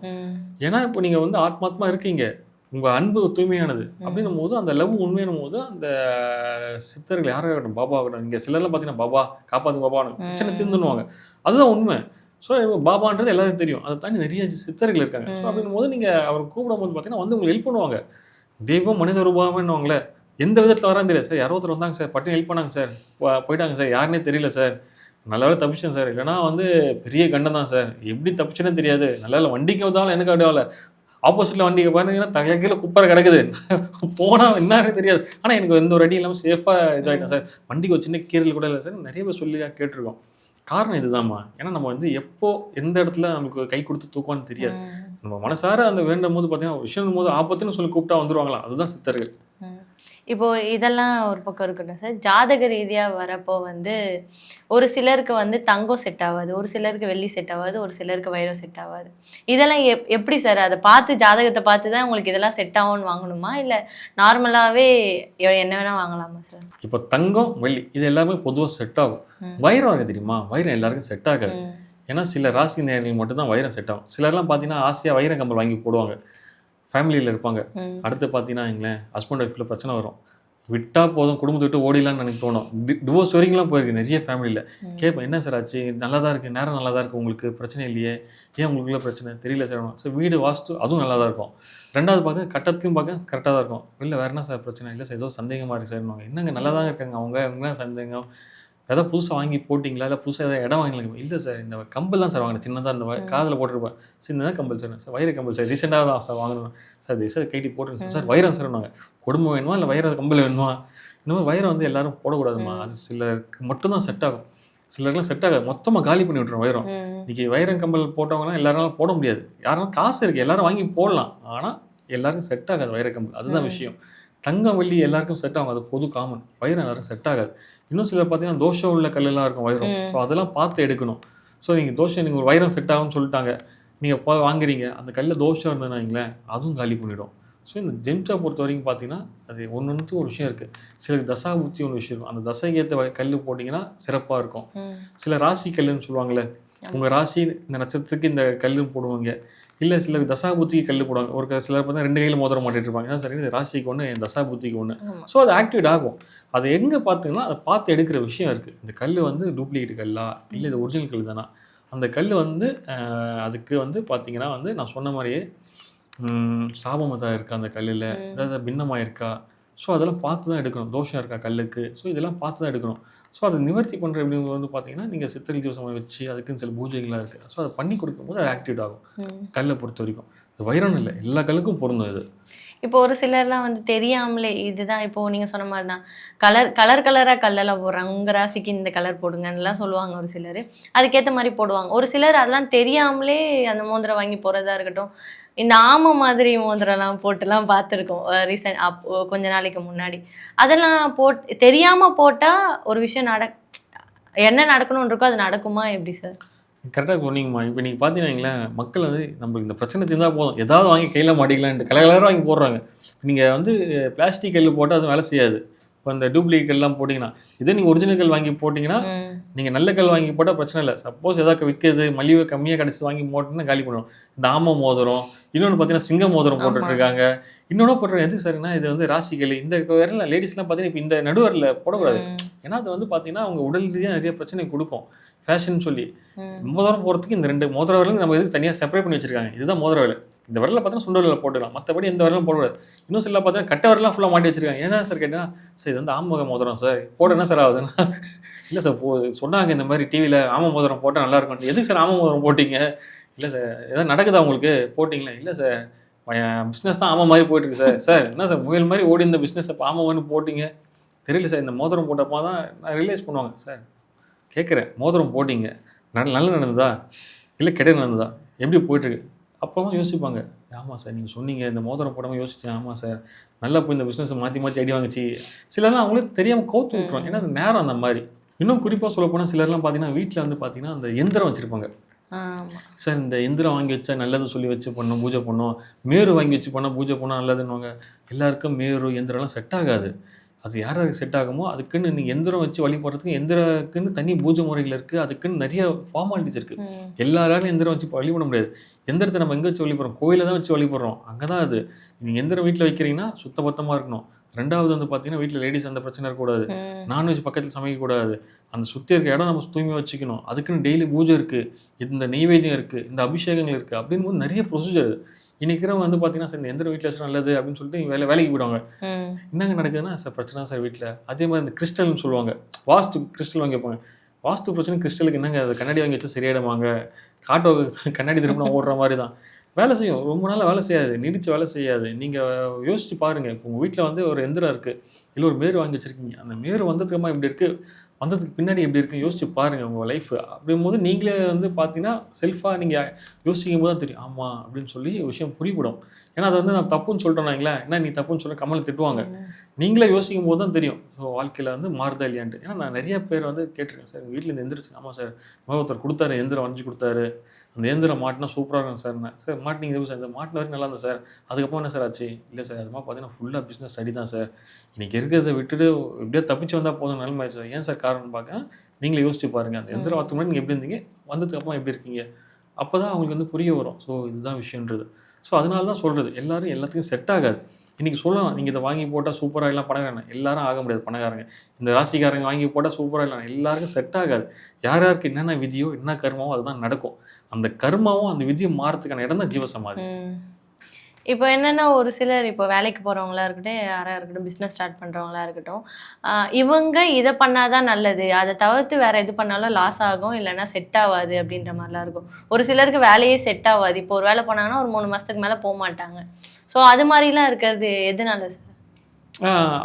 ஏன்னா இப்போ நீங்கள் வந்து ஆத்மாத்மா இருக்கீங்க, உங்கள் அன்பு தூய்மையானது அப்படின்னும் போது அந்த லவ் உண்மையான போது அந்த சித்தர்கள் யாராகட்டும், பாபா ஆகட்டும், இங்கே சிலர்லாம் பார்த்தீங்கன்னா பாபா காப்பாற்று பாபான்னு பிரச்சனை தீர்ந்துடுவாங்க. அதுதான் உண்மை. ஸோ பாபான்றது எல்லாருக்கும் தெரியும். அதை தாண்டி நிறைய சித்தர்கள் இருக்காங்க. ஸோ அப்படின்னும் போது நீங்கள் அவர் கூப்பிடும் போது பார்த்தீங்கன்னா வந்து உங்களுக்கு ஹெல்ப் பண்ணுவாங்க. தெய்வம் மனித ரூபம்னுவாங்களே, எந்த விதத்தில் வரான்னு தெரியல சார். யாரோ ஒருத்தர் வந்தாங்க சார், பட்டு ஹெல்ப் பண்ணாங்க சார், போயிட்டாங்க சார், யாருன்னே தெரியல சார், நல்லாவே தப்பிச்சேன் சார், இல்லைனா வந்து பெரிய கண்டம் தான் சார், எப்படி தப்பிச்சேனே தெரியாது, நல்லா வண்டிக்கு வந்தாலும் எனக்கு அப்படியே ஆப்போசிட்டில் வண்டிக்கு பார்த்தீங்கன்னா தலைக்கீழே குப்பரை கிடக்குது, போனால் என்னன்னு தெரியாது, ஆனால் எனக்கு எந்த ஒரு அடி இல்லாமல் சேஃபாக இதாகிட்டேன் சார், வண்டிக்கு ஒரு சின்ன கீரல் கூட இல்லை சார், நிறைய பேர் சொல்லி கேட்டிருக்கோம். காரணம் இதுதான்மா. ஏன்னா நம்ம வந்து எப்போ எந்த இடத்துல நமக்கு கை கொடுத்து தூக்குவான்னு தெரியாது. நம்ம மனசார அந்த வேண்டும் போது பார்த்தீங்கன்னா ஒரு விஷயம் போது ஆபத்துன்னு சொல்லி கூப்பிட்டா வந்துருவாங்களா, அதுதான் சித்தர்கள். இப்போ இதெல்லாம் ஒரு பக்கம் இருக்கட்டும் சார். ஜாதக ரீதியாக வரப்போ வந்து ஒரு சிலருக்கு வந்து தங்கம் செட் ஆகாது, ஒரு சிலருக்கு வெள்ளி செட் ஆகாது, ஒரு சிலருக்கு வைரம் செட் ஆகாது. இதெல்லாம் எப்படி சார்? அதை பார்த்து ஜாதகத்தை பார்த்து தான் உங்களுக்கு இதெல்லாம் செட் ஆகும்னு வாங்கணுமா, இல்லை நார்மலாகவே என்ன வேணால் வாங்கலாமா சார்? இப்போ தங்கம் வெள்ளி இது எல்லாமே பொதுவாக செட் ஆகும். வைரம் வாங்க தெரியுமா? வைரம் எல்லாருக்கும் செட் ஆகாது. ஏன்னா சில ராசி நேரங்கள் மட்டும்தான் வைரம் செட் ஆகும். சிலர்லாம் பார்த்தீங்கன்னா ஆசையாக வைரம் கம்பல் வாங்கி போடுவாங்க, ஃபேமிலியில் இருப்பாங்க. அடுத்து பார்த்தீங்கன்னா எங்களேன் ஹஸ்பண்ட் ஒய்ஃபில் பிரச்சனை வரும், விட்டால் போதும் குடும்பத்தை விட்டு ஓடிலான்னு எனக்கு தோணும். டிவோர்ஸ் வரைக்கும்லாம் போயிருக்கு நிறைய ஃபேமிலியில். கேட்பேன், என்ன சார் ஆச்சு, நல்லா தான் இருக்குது, நேரம் நல்லா தான் இருக்குது, உங்களுக்கு பிரச்சனை இல்லையே, ஏன் உங்களுக்குள்ள பிரச்சனை தெரியல சார். ஸோ வீடு வாஸ்து அதுவும் நல்லா தான் இருக்கும். ரெண்டாவது பார்க்க கட்டத்தையும் பார்க்க கரெக்டாக தான் இருக்கும். இல்லை வேறு என்ன சார் பிரச்சனை, இல்லை சார் ஏதோ சந்தேகமாக இருக்குது சார். என்னங்க நல்லா தான் இருக்காங்க அவங்க சந்தேகம், ஏதாவது புதுசாக வாங்கி போட்டிங்களா, இல்லை புதுசாக ஏதாவது இடம் வாங்கிக்கலாம். இல்லை சார் இந்த கம்பல் தான் சார் வாங்கினேன், சின்னதாக இந்த காதில் போட்டிருப்பேன் சார், இந்த கம்பல் சார், சார் வைர கம்பல் சார், ரீசெண்டாக தான் சார் வாங்கணும் சார், சார் கைட்டி போட்டுருங்க சார், வைரம் சார் நாங்கள் குடும்பம் வேணுமா இல்லை வைர கம்பல் வேணுமா. இந்த மாதிரி வைரம் வந்து எல்லாரும் போடக்கூடாதுமா, அது சிலருக்கு மட்டும்தான் செட் ஆகும், சிலருக்குலாம் செட் ஆகாது, மொத்தமாக காலி பண்ணி விட்டுரும் வைரம். இன்றைக்கி வைரம் கம்பல் போட்டவங்கன்னா எல்லாராலும் போட முடியாது, யாரும் காசு இருக்குது எல்லாரும் வாங்கி போடலாம், ஆனால் எல்லாருக்கும் செட் ஆகாது வைர கம்பல். அதுதான் விஷயம். தங்கம் வெள்ளி எல்லாருக்கும் செட் ஆகும், அது பொது காமன். வைரம் எல்லாருக்கும் செட் ஆகாது. இன்னும் சிலர் பார்த்தீங்கன்னா தோஷம் உள்ள கல்லெல்லாம் இருக்கும் வைரம். ஸோ அதெல்லாம் பார்த்து எடுக்கணும். ஸோ நீங்கள் தோஷம் நீங்கள் ஒரு வைரம் செட் ஆகும்னு சொல்லிட்டாங்க, நீங்கள் வாங்குறீங்க, அந்த கல்லில் தோஷம் இருந்ததுன்னா வைங்களேன் அதுவும் காலி பண்ணிவிடும். ஸோ இந்த ஜெம்ஸை பொறுத்த வரைக்கும் பார்த்தீங்கன்னா அது ஒன்று ஒரு விஷயம் இருக்குது. சிலருக்கு தசா புத்தி ஒன்று விஷயம் இருக்கும், அந்த தசைக்கு ஏற்ற கல் போட்டிங்கன்னா சிறப்பாக இருக்கும். சில ராசி கல்லுன்னு சொல்லுவாங்கள்ல, உங்கள் ராசி இந்த நட்சத்திரத்துக்கு இந்த கல் போடுவாங்க. இல்லை சிலருக்கு தசா புத்திக்கு கல் போடுவாங்க. ஒரு சிலர் பார்த்தா 2 கையில் மோதிரம் மாட்டிட்டு இருப்பாங்க. ஏன்னா சரி இது ராசிக்கு ஒன்று, என் தசா புத்திக்கு ஒன்று. ஸோ அது ஆக்டிவேட் ஆகும். அது எங்கே பார்த்தீங்கன்னா அதை பார்த்து எடுக்கிற விஷயம் இருக்குது. இந்த கல் வந்து டூப்ளிகேட் கல்லா இல்லை இது ஒரிஜினல் கல் தானா, அந்த கல் வந்து அதுக்கு வந்து பார்த்தீங்கன்னா வந்து நான் சொன்ன மாதிரியே சாபமதாக இருக்கா அந்த கல்லில், ஏதாவது பின்னமாக இருக்கா, ஸோ அதெல்லாம் பார்த்து தான் எடுக்கணும். தோஷம் இருக்கா கல்லுக்கு, ஸோ இதெல்லாம் பார்த்து தான் எடுக்கணும். ஸோ அதை நிவர்த்தி பண்ணுற அப்படிங்கிறது வந்து பார்த்தீங்கன்னா நீங்கள் சித்தர்கள் ஜீவசமாதி வச்சு அதுக்குன்னு சில பூஜைகளாக இருக்குது. ஸோ அதை பண்ணி கொடுக்கும்போது அது ஆக்டிவேட் ஆகும். கல்லை பொறுத்த வரைக்கும் இது வைரம் இல்லை, எல்லா கல்லுக்கும் பொருந்தும் இது. இப்போ ஒரு சிலர்லாம் வந்து தெரியாமலே இதுதான், இப்போது நீங்கள் சொன்ன மாதிரி தான் கலராக கல்லெல்லாம் போடுறாங்க, உங்கள் ராசிக்கு இந்த கலர் போடுங்கன்னெலாம் சொல்லுவாங்க ஒரு சிலர், அதுக்கேற்ற மாதிரி போடுவாங்க. ஒரு சிலர் அதெல்லாம் தெரியாமலே அந்த மோதிரம் வாங்கி போகிறதா இருக்கட்டும், இந்த ஆமை மாதிரி மோதிரம்லாம் போட்டுலாம் பார்த்துருக்கோம் ரீசெண்ட் கொஞ்ச நாளைக்கு முன்னாடி. அதெல்லாம் தெரியாமல் போட்டால் ஒரு விஷயம் என்ன நடக்கணும்னு இருக்கோ அது நடக்குமா எப்படி சார்? கரெக்டாக சொன்னீங்கம்மா. இப்போ நீங்கள் பார்த்தீங்கன்னா மக்கள் வந்து நம்மளுக்கு இந்த பிரச்சனை தீர்ந்தால் போதும், ஏதாவது வாங்கி கையில் மாட்டிக்கலான்ட்டு கலர் வாங்கி போடுறாங்க. நீங்கள் வந்து பிளாஸ்டிக் கல் போட்டால் அதுவும் வேலை செய்யாது. இப்போ இந்த டூப்ளிகேட் கல்லாம் போட்டிங்கன்னா, இதே நீங்கள் ஒரிஜினல் கல் வாங்கி போட்டிங்கன்னா நீங்கள் நல்ல கல் வாங்கி போட்டால் பிரச்சனை இல்லை. சப்போஸ் ஏதாவது விற்கிறது மலிவு கம்மியாக கிடச்சி வாங்கி போட்டோன்னா காலி பண்ணுவோம். இந்த ஆமை மோதிரம், இன்னொன்று பார்த்தீங்கன்னா சிங்க மோதிரம் போட்டுட்ருக்காங்க. இன்னொன்று போட்டுருக்காங்க. எதுக்கு சார்னா இது வந்து ராசிகள் இந்த விரல லேடிஸ்லாம் பார்த்தீங்கன்னா இப்போ இந்த நடுவரில் போடக்கூடாது. ஏன்னா அது வந்து பார்த்தீங்கன்னா அவங்க உடல் ரீதியாக நிறைய பிரச்சனை கொடுக்கும். ஃபேஷன் சொல்லி ரொம்ப தூரம் போகிறதுக்கு இந்த 2 மோதிர விரலும் நம்ம எதுக்கு தனியாக செப்பரேட் பண்ணி வச்சிருக்காங்க. இதுதான் மோதிர விரல். இந்த விரலில் பார்த்தீங்கன்னா சுண்டு விரலில் போட்டுக்கலாம், மற்றபடி எந்த விரலும் போடக்கூடாது. இன்னும் சில பார்த்தீங்கன்னா கட்ட விரலாம் ஃபுல்லாக மாட்டி வச்சிருக்காங்க. ஏன்னா சார் கேட்டேன்னா, சார் இது வந்து ஆம மோதிரம் சார் போட என்ன சார் ஆகுதுன்னா, இல்லை சார் சொன்னாங்க இந்த மாதிரி டிவியில் ஆம மோதிரம் போட்டால் நல்லாயிருக்கும். எதுக்கு சார் ஆம மோதிரம் போட்டிங்க? இல்லை சார் எதாவது நடக்குதா உங்களுக்கு போட்டிங்களா? இல்லை சார் பிஸ்னஸ் தான் ஆமை மாதிரி போயிட்டு இருக்கு சார். சார் என்ன சார் முயல் மாதிரி ஓடி இந்த பிஸ்னஸை ஆமை மாதிரி போட்டிங்க? தெரியல சார். இந்த மோதிரம் போட்டப்போ தான் நான் ரியலைஸ் பண்ணுவாங்க. சார் கேட்குறேன், மோதிரம் போட்டிங்க, நல்ல நடந்ததா இல்லை கெட்ட நடந்ததா, எப்படி போயிட்டுருக்கு? அப்போவும் யோசிப்பாங்க. ஆமாம் சார் நீங்கள் சொன்னீங்க, இந்த மோதிரம் போடாமல் யோசிச்சேன். ஆமாம் சார் நல்லா போய் இந்த பிஸ்னஸை மாற்றி மாற்றி அடி வாங்கிச்சு. சிலர்லாம் அவங்களே தெரியாமல் கவுத்து விட்டுருவாங்க. ஏன்னா அது நேரம் அந்த மாதிரி. இன்னும் குறிப்பாக சொல்ல போனால் சிலர்லாம் பார்த்தீங்கன்னா வீட்டில் வந்து பார்த்தீங்கன்னா அந்த எந்திரம் வச்சுருப்பாங்க. சார் இந்த எந்திரம் வாங்கி வச்சா நல்லது சொல்லி வச்சு பண்ணோம், பூஜை பண்ணோம். மேரு வாங்கி வச்சு பண்ணால் பூஜை பண்ணால் நல்லதுன்னுவாங்க. எல்லாருக்கும் மேரு எந்திரம்லாம் செட் ஆகாது. அது யார் யாருக்கு செட் ஆகுமோ அதுக்குன்னு நீங்கள் எந்திரம் வச்சு வழிபடுறதுக்கு எந்திரக்குன்னு தனி பூஜை முறைகள் இருக்குது. அதுக்குன்னு நிறைய ஃபார்மாலிட்டிஸ் இருக்குது. எல்லாராலையும் எந்திரம் வச்சு வழிபட முடியாது. எந்திரத்தை நம்ம எங்கே வச்சு வழிபடுறோம்? கோயிலில் தான் வச்சு வழிபடுறோம். அங்கே தான் அது. நீங்கள் எந்திரம் வீட்டில் வைக்கிறீங்கன்னா சுத்தபத்தமாக இருக்கணும். ரெண்டாவது வந்து பார்த்தீங்கன்னா வீட்டில் லேடிஸ் அந்த பிரச்சனை இருக்கக்கூடாது. நான்வெஜ் பக்கத்தில் சமைக்கக்கூடாது. அந்த சுற்றி இருக்க இடம் நம்ம தூய்மையாக வச்சுக்கணும். அதுக்குன்னு டெய்லி பூஜை இருக்குது, இந்த நெய்வேத்தியம் இருக்குது, இந்த அபிஷேகங்கள் இருக்குது அப்படின்னு போது நிறைய ப்ரொசீஜர். இன்னைக்கிறவங்க வந்து பார்த்தீங்கன்னா சார் இந்த எந்திர வீட்டில் வச்சு நல்லது அப்படின்னு சொல்லிட்டு வேலைக்கு போயிடுவாங்க. என்னங்க நடக்குதுன்னா சார் பிரச்சனை சார் வீட்டில். அதே மாதிரி இந்த கிறிஸ்டல்னு சொல்லுவாங்க, வாஸ்து கிறிஸ்டல் வாங்கி வைப்பாங்க. வாஸ்து பிரச்சனை கிறிஸ்டலுக்கு என்னங்க அது கண்ணாடி வாங்கி வச்சா சரியாயிடுவாங்க. காட்டோ கண்ணாடி திருப்பினா ஓடுற மாதிரி தான் வேலை செய்யும். ரொம்ப நாள் வேலை செய்யாது, நீடிச்சு வேலை செய்யாது. நீங்கள் யோசிச்சு பாருங்கள். இப்போ உங்கள் வீட்டில் வந்து ஒரு எந்திரம் இருக்குது, இல்லை ஒரு மேரு வாங்கி வச்சுருக்கீங்க. அந்த மேரு வந்ததுக்கப்புறமா இப்படி இருக்குது, வந்ததுக்கு பின்னாடி எப்படி இருக்குன்னு யோசிச்சு பாருங்கள் உங்கள் லைஃப். அப்படிங்கும்போது நீங்களே வந்து பார்த்தீங்கன்னா செல்ஃபாக நீங்கள் யோசிக்கும் போது தான் தெரியும். ஆமாம் அப்படின்னு சொல்லி விஷயம் புரியப்படும். ஏன்னா அதை வந்து நான் தப்புன்னு சொல்லிட்டோம்னாங்களே, என்ன நீ தப்புன்னு சொல்ல கமலை திட்டுவாங்க. நீங்களே யோசிக்கும் போது தான் தெரியும் ஸோ வாழ்க்கையில் வந்து மாறுதா இல்லையான்ட்டு. ஏன்னா நான் நிறைய பேர் வந்து கேட்டிருக்கேன். சார் வீட்டில் இந்த எந்திரிச்சு. ஆமாம் சார் ஒருத்தர் கொடுத்தாரு, எந்திரம் வரைஞ்சி கொடுத்தாரு. அந்த எந்திரம் மாட்டினா சூப்பராக இருக்கும் சார். சார் மாட்டினீங்க சார், இந்த மாட்டின வரைக்கும் நல்லா இருந்தா சார், அதுக்கப்புறம் என்ன சார் ஆச்சு? இல்லை சார் அது மாதிரி பார்த்தீங்கன்னா ஃபுல்லாக பிஸ்னஸ் ஸ்டடி தான் சார். இன்றைக்கி இருக்கிறத விட்டுட்டு எப்படியோ தப்பிச்சு வந்தால் போதும் நிலைமை சார். ஏன் சார் காரணம் பார்க்க நீங்களே யோசிச்சு பாருங்கள். அந்த எந்திரம் வரத்துக்கு முன்னாடி நீங்கள் எப்படி இருந்தீங்க, வந்ததுக்கு அப்புறம் எப்படி இருக்கீங்க, அப்போ தான் அவங்களுக்கு வந்து புரிய வரும். ஸோ இதுதான் விஷயன்றது. ஸோ அதனால தான் சொல்கிறது, எல்லோரும் எல்லாத்துக்கும் செட் ஆகாது. இன்றைக்கி சொல்லலாம் நீங்கள் இதை வாங்கி போட்டால் சூப்பராக எல்லாம் பணக்காரங்க, எல்லாரும் ஆக முடியாது பணக்காரங்க. இந்த ராசிக்காரங்க வாங்கி போட்டால் சூப்பராக இல்லை, எல்லாருக்கும் செட் ஆகாது. யார் யாருக்கு என்னென்ன விதியோ என்ன கர்மாவோ அதுதான் நடக்கும். அந்த கர்மாவும் அந்த விதியை மாறத்துக்கான இடம் தான் ஜீவசமாதி. இப்போ என்னென்னா ஒரு சிலர் இப்போ வேலைக்கு போகிறவங்களா இருக்கட்டும், யாராக இருக்கட்டும், பிஸ்னஸ் ஸ்டார்ட் பண்ணுறவங்களா இருக்கட்டும், இவங்க இதை பண்ணாதான் நல்லது, அதை தவிர்த்து வேறு எது பண்ணாலும் லாஸ் ஆகும், இல்லைன்னா செட் ஆகாது அப்படின்ற மாதிரிலாம் இருக்கும். ஒரு சிலருக்கு வேலையே செட் ஆகாது. இப்போ ஒரு வேலை பண்ணாங்கன்னா ஒரு 3 மாதத்துக்கு மேலே போக மாட்டாங்க. ஸோ அது மாதிரிலாம் இருக்கிறது எதுனால சார்?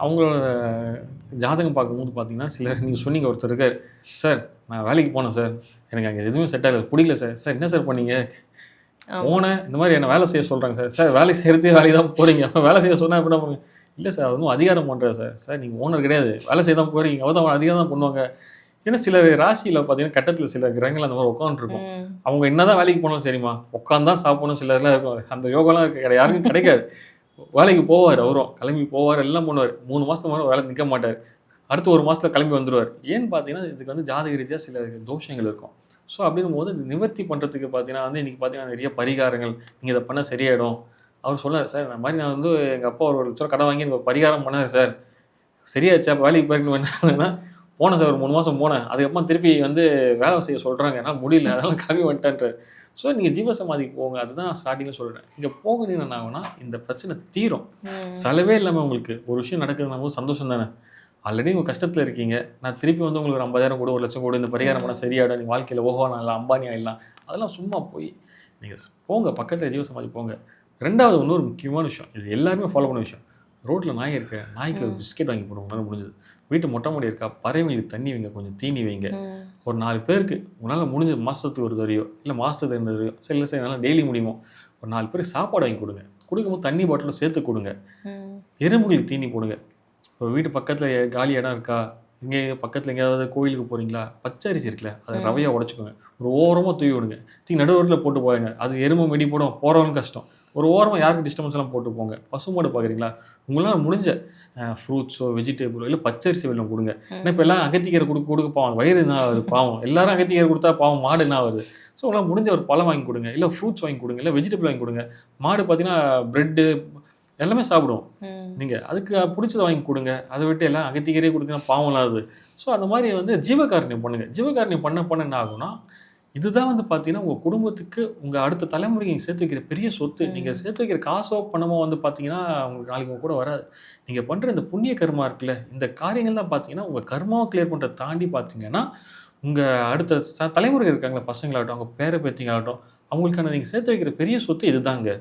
அவங்களோட ஜாதகம் பார்க்கும்போது பார்த்தீங்கன்னா சிலர் நீங்கள் சொன்னீங்க, ஒருத்தர் இருக்கார், சார் நான் வேலைக்கு போனேன் சார், எனக்கு அங்கே எதுவுமே செட் ஆகல, பிடிக்கல சார். சார் என்ன சார் பண்ணீங்க? போனேன், இந்த மாதிரி என்ன வேலை செய்ய சொல்கிறாங்க சார். சார் வேலை செய்கிறதே வேலைக்கு தான் போகிறீங்க, வேலை செய்ய சொன்னால் எப்படி பண்ணுங்க? இல்லை சார் அதுவும் அதிகாரம் பண்ணுறாரு சார். சார் நீங்கள் ஓனர் கிடையாது, வேலை செய்ய தான் போகிறீங்க, அவள் தான் அதிகாரம் தான் பண்ணுவாங்க. ஏன்னா சில ராசியில் பார்த்தீங்கன்னா கட்டத்தில் சில கிரகங்கள் அந்த மாதிரி உட்காந்துருக்கும். அவங்க என்ன தான் வேலைக்கு போகணும் சரிம்மா, உட்காந்து தான் சாப்பிடணும் சிலர்லாம் இருக்கும். அந்த யோகாலாம் இருக்கு, யாருக்கும் கிடைக்காது. வேலைக்கு போவார், அவரும் கிளம்பி போவார், எல்லாம் பண்ணுவார். 3 மாதத்துக்கு மேலே வேலை நிற்க மாட்டார். அடுத்த 1 மாதத்தில் கிளம்பி வந்துடுவார். ஏன்னு பார்த்தீங்கன்னா இதுக்கு வந்து ஜாதக ரீதியாக சில தோஷங்கள் இருக்கும். ஸோ அப்படின்னும் போது இது நிவர்த்தி பண்ணுறதுக்கு பார்த்தீங்கன்னா வந்து இன்றைக்கி பார்த்தீங்கன்னா நிறைய பரிகாரங்கள், நீங்கள் இதை பண்ணால் சரியாயிடும். அவர் சொன்னார், சார் இந்த மாதிரி நான் வந்து எங்கள் அப்பா ஒரு லட்சம் கடை வாங்கி எனக்கு பரிகாரம் பண்ணார் சார், சரியாச்சு. அப்போ வேலைக்கு போயிருக்கணும். என்னன்னா போனேன் சார், ஒரு 3 மாதம் போனேன், அதுக்கப்புறம் திருப்பி வந்து வேலை செய்ய சொல்கிறாங்க, என்னால் முடியல, அதெல்லாம் கிளம்பி வந்துட்டேன்றார். ஸோ நீங்கள் ஜீவசமாதிக்கு போங்க, அதுதான் ஸ்டார்டிங்கில் சொல்கிறேன். இங்கே போகுது என்ன ஆகுனா இந்த பிரச்சனை தீரும். செலவே இல்லாமல் உங்களுக்கு ஒரு விஷயம் நடக்குதுன்னா போது சந்தோஷம் தானே. ஆல்ரெடி உங்கள் கஷ்டத்தில் இருக்கீங்க, நான் திருப்பி வந்து உங்களுக்கு ஒரு 50,000 கூட 1,00,000 கூட இந்த பரிகாரம் பண்ணால் சரியாயிடும், நீங்கள் வாழ்க்கையில் ஓஹோ நான் இல்லை அம்பானி ஆகிடலாம், அதெல்லாம் சும்மா போய் நீங்கள் போங்க, பக்கத்தில் ஜீவசமாதி போங்க. ரெண்டாவது இன்னொரு முக்கியமான விஷயம், இது எல்லாருமே ஃபாலோ பண்ண விஷயம், ரோட்டில் நாய் இருக்க, நாய்க்கு ஒரு பிஸ்கெட் வாங்கி போடுவோம், உங்களால் முடிஞ்சது. வீட்டு மொட்டை மாடி இருக்கா, பறவைங்களுக்கு தண்ணி வைங்க, கொஞ்சம் தீனி வைங்க. ஒரு 4 பேருக்கு உங்களால் முடிஞ்ச மாதத்துக்கு ஒரு தரையோ இல்லை மாதத்துக்கு 2 தரையோ சரி இல்லை சார் என்னால் டெய்லி முடியுமோ ஒரு 4 பேருக்கு சாப்பாடு வாங்கி கொடுங்க. கொடுக்கும்போது தண்ணி பாட்டிலும் சேர்த்து கொடுங்க. எறும்புகளுக்கு தீனி போடுங்க. இப்போ வீட்டு பக்கத்தில் காலி இடம் இருக்கா, இங்கே பக்கத்தில் எங்கேயாவது கோயிலுக்கு போகிறீங்களா, பச்சை அரிசி இருக்குல்ல அதை ரவையாக உடச்சிக்கோங்க, ஒரு ஓரமாக தூவி விடுங்க. நடுவரில் போட்டு போவாங்க, அது எறும்பு மெடி போடும், போகிறவங்க கஷ்டம். ஒரு ஓரமாக யாருக்கு டிஸ்டர்பன்ஸ் எல்லாம் போட்டு போங்க. பசுமாடு பார்க்குறீங்களா, உங்களால் முடிஞ்ச ஃப்ரூட்ஸோ வெஜிடபிளோ இல்லை பச்சரிசி வெள்ளம் கொடுங்க. ஏன்னா இப்போ எல்லாம் அகத்திக்கீரை கொடுக்க பாவம், வயிறு என்ன ஆகுது பாவம், எல்லாரும் அகத்திக்கீரை கொடுத்தா பாவம் மாடு என்ன ஆகுது. ஸோ உங்களால் முடிஞ்ச ஒரு பழம் வாங்கி கொடுங்க, இல்லை ஃப்ரூட்ஸ் வாங்கி கொடுங்க, இல்லை வெஜிடபிள் வாங்கி கொடுங்க. மாடு பார்த்தீங்கன்னா ப்ரெட்டு எல்லாமே சாப்பிடும். நீங்கள் அதுக்கு பிடிச்சதை வாங்கி கொடுங்க. அதை விட்டு எல்லாம் அகத்திக்கீரையே கொடுத்தீங்கன்னா பாவம் இல்லாது. ஸோ அந்த மாதிரி வந்து ஜீவகாருண்யம் பண்ணுங்கள். ஜீவகாருண்யம் பண்ண என்ன ஆகும்னா, இதுதான் வந்து பார்த்தீங்கன்னா உங்கள் குடும்பத்துக்கு உங்கள் அடுத்த தலைமுறைக்கு நீங்கள் சேர்த்து வைக்கிற பெரிய சொத்து. நீங்கள் சேர்த்து வைக்கிற காசோ பணமோ வந்து பார்த்தீங்கன்னா உங்களுக்கு நாளைக்கு உங்க கூட வராது. நீங்கள் பண்ணுற இந்த புண்ணிய கர்மா இருக்குல்ல, இந்த காரியங்கள் தான் பார்த்தீங்கன்னா உங்கள் கர்மாவை கிளியர் பண்ணுறதை தாண்டி பார்த்தீங்கன்னா உங்கள் அடுத்த தலைமுறை இருக்காங்களே, பசங்களாகட்டும் அவங்க பேர பேத்திங்களாகட்டும், அவங்களுக்கான நீங்கள் சேர்த்து வைக்கிற பெரிய சொத்து இதுதாங்க.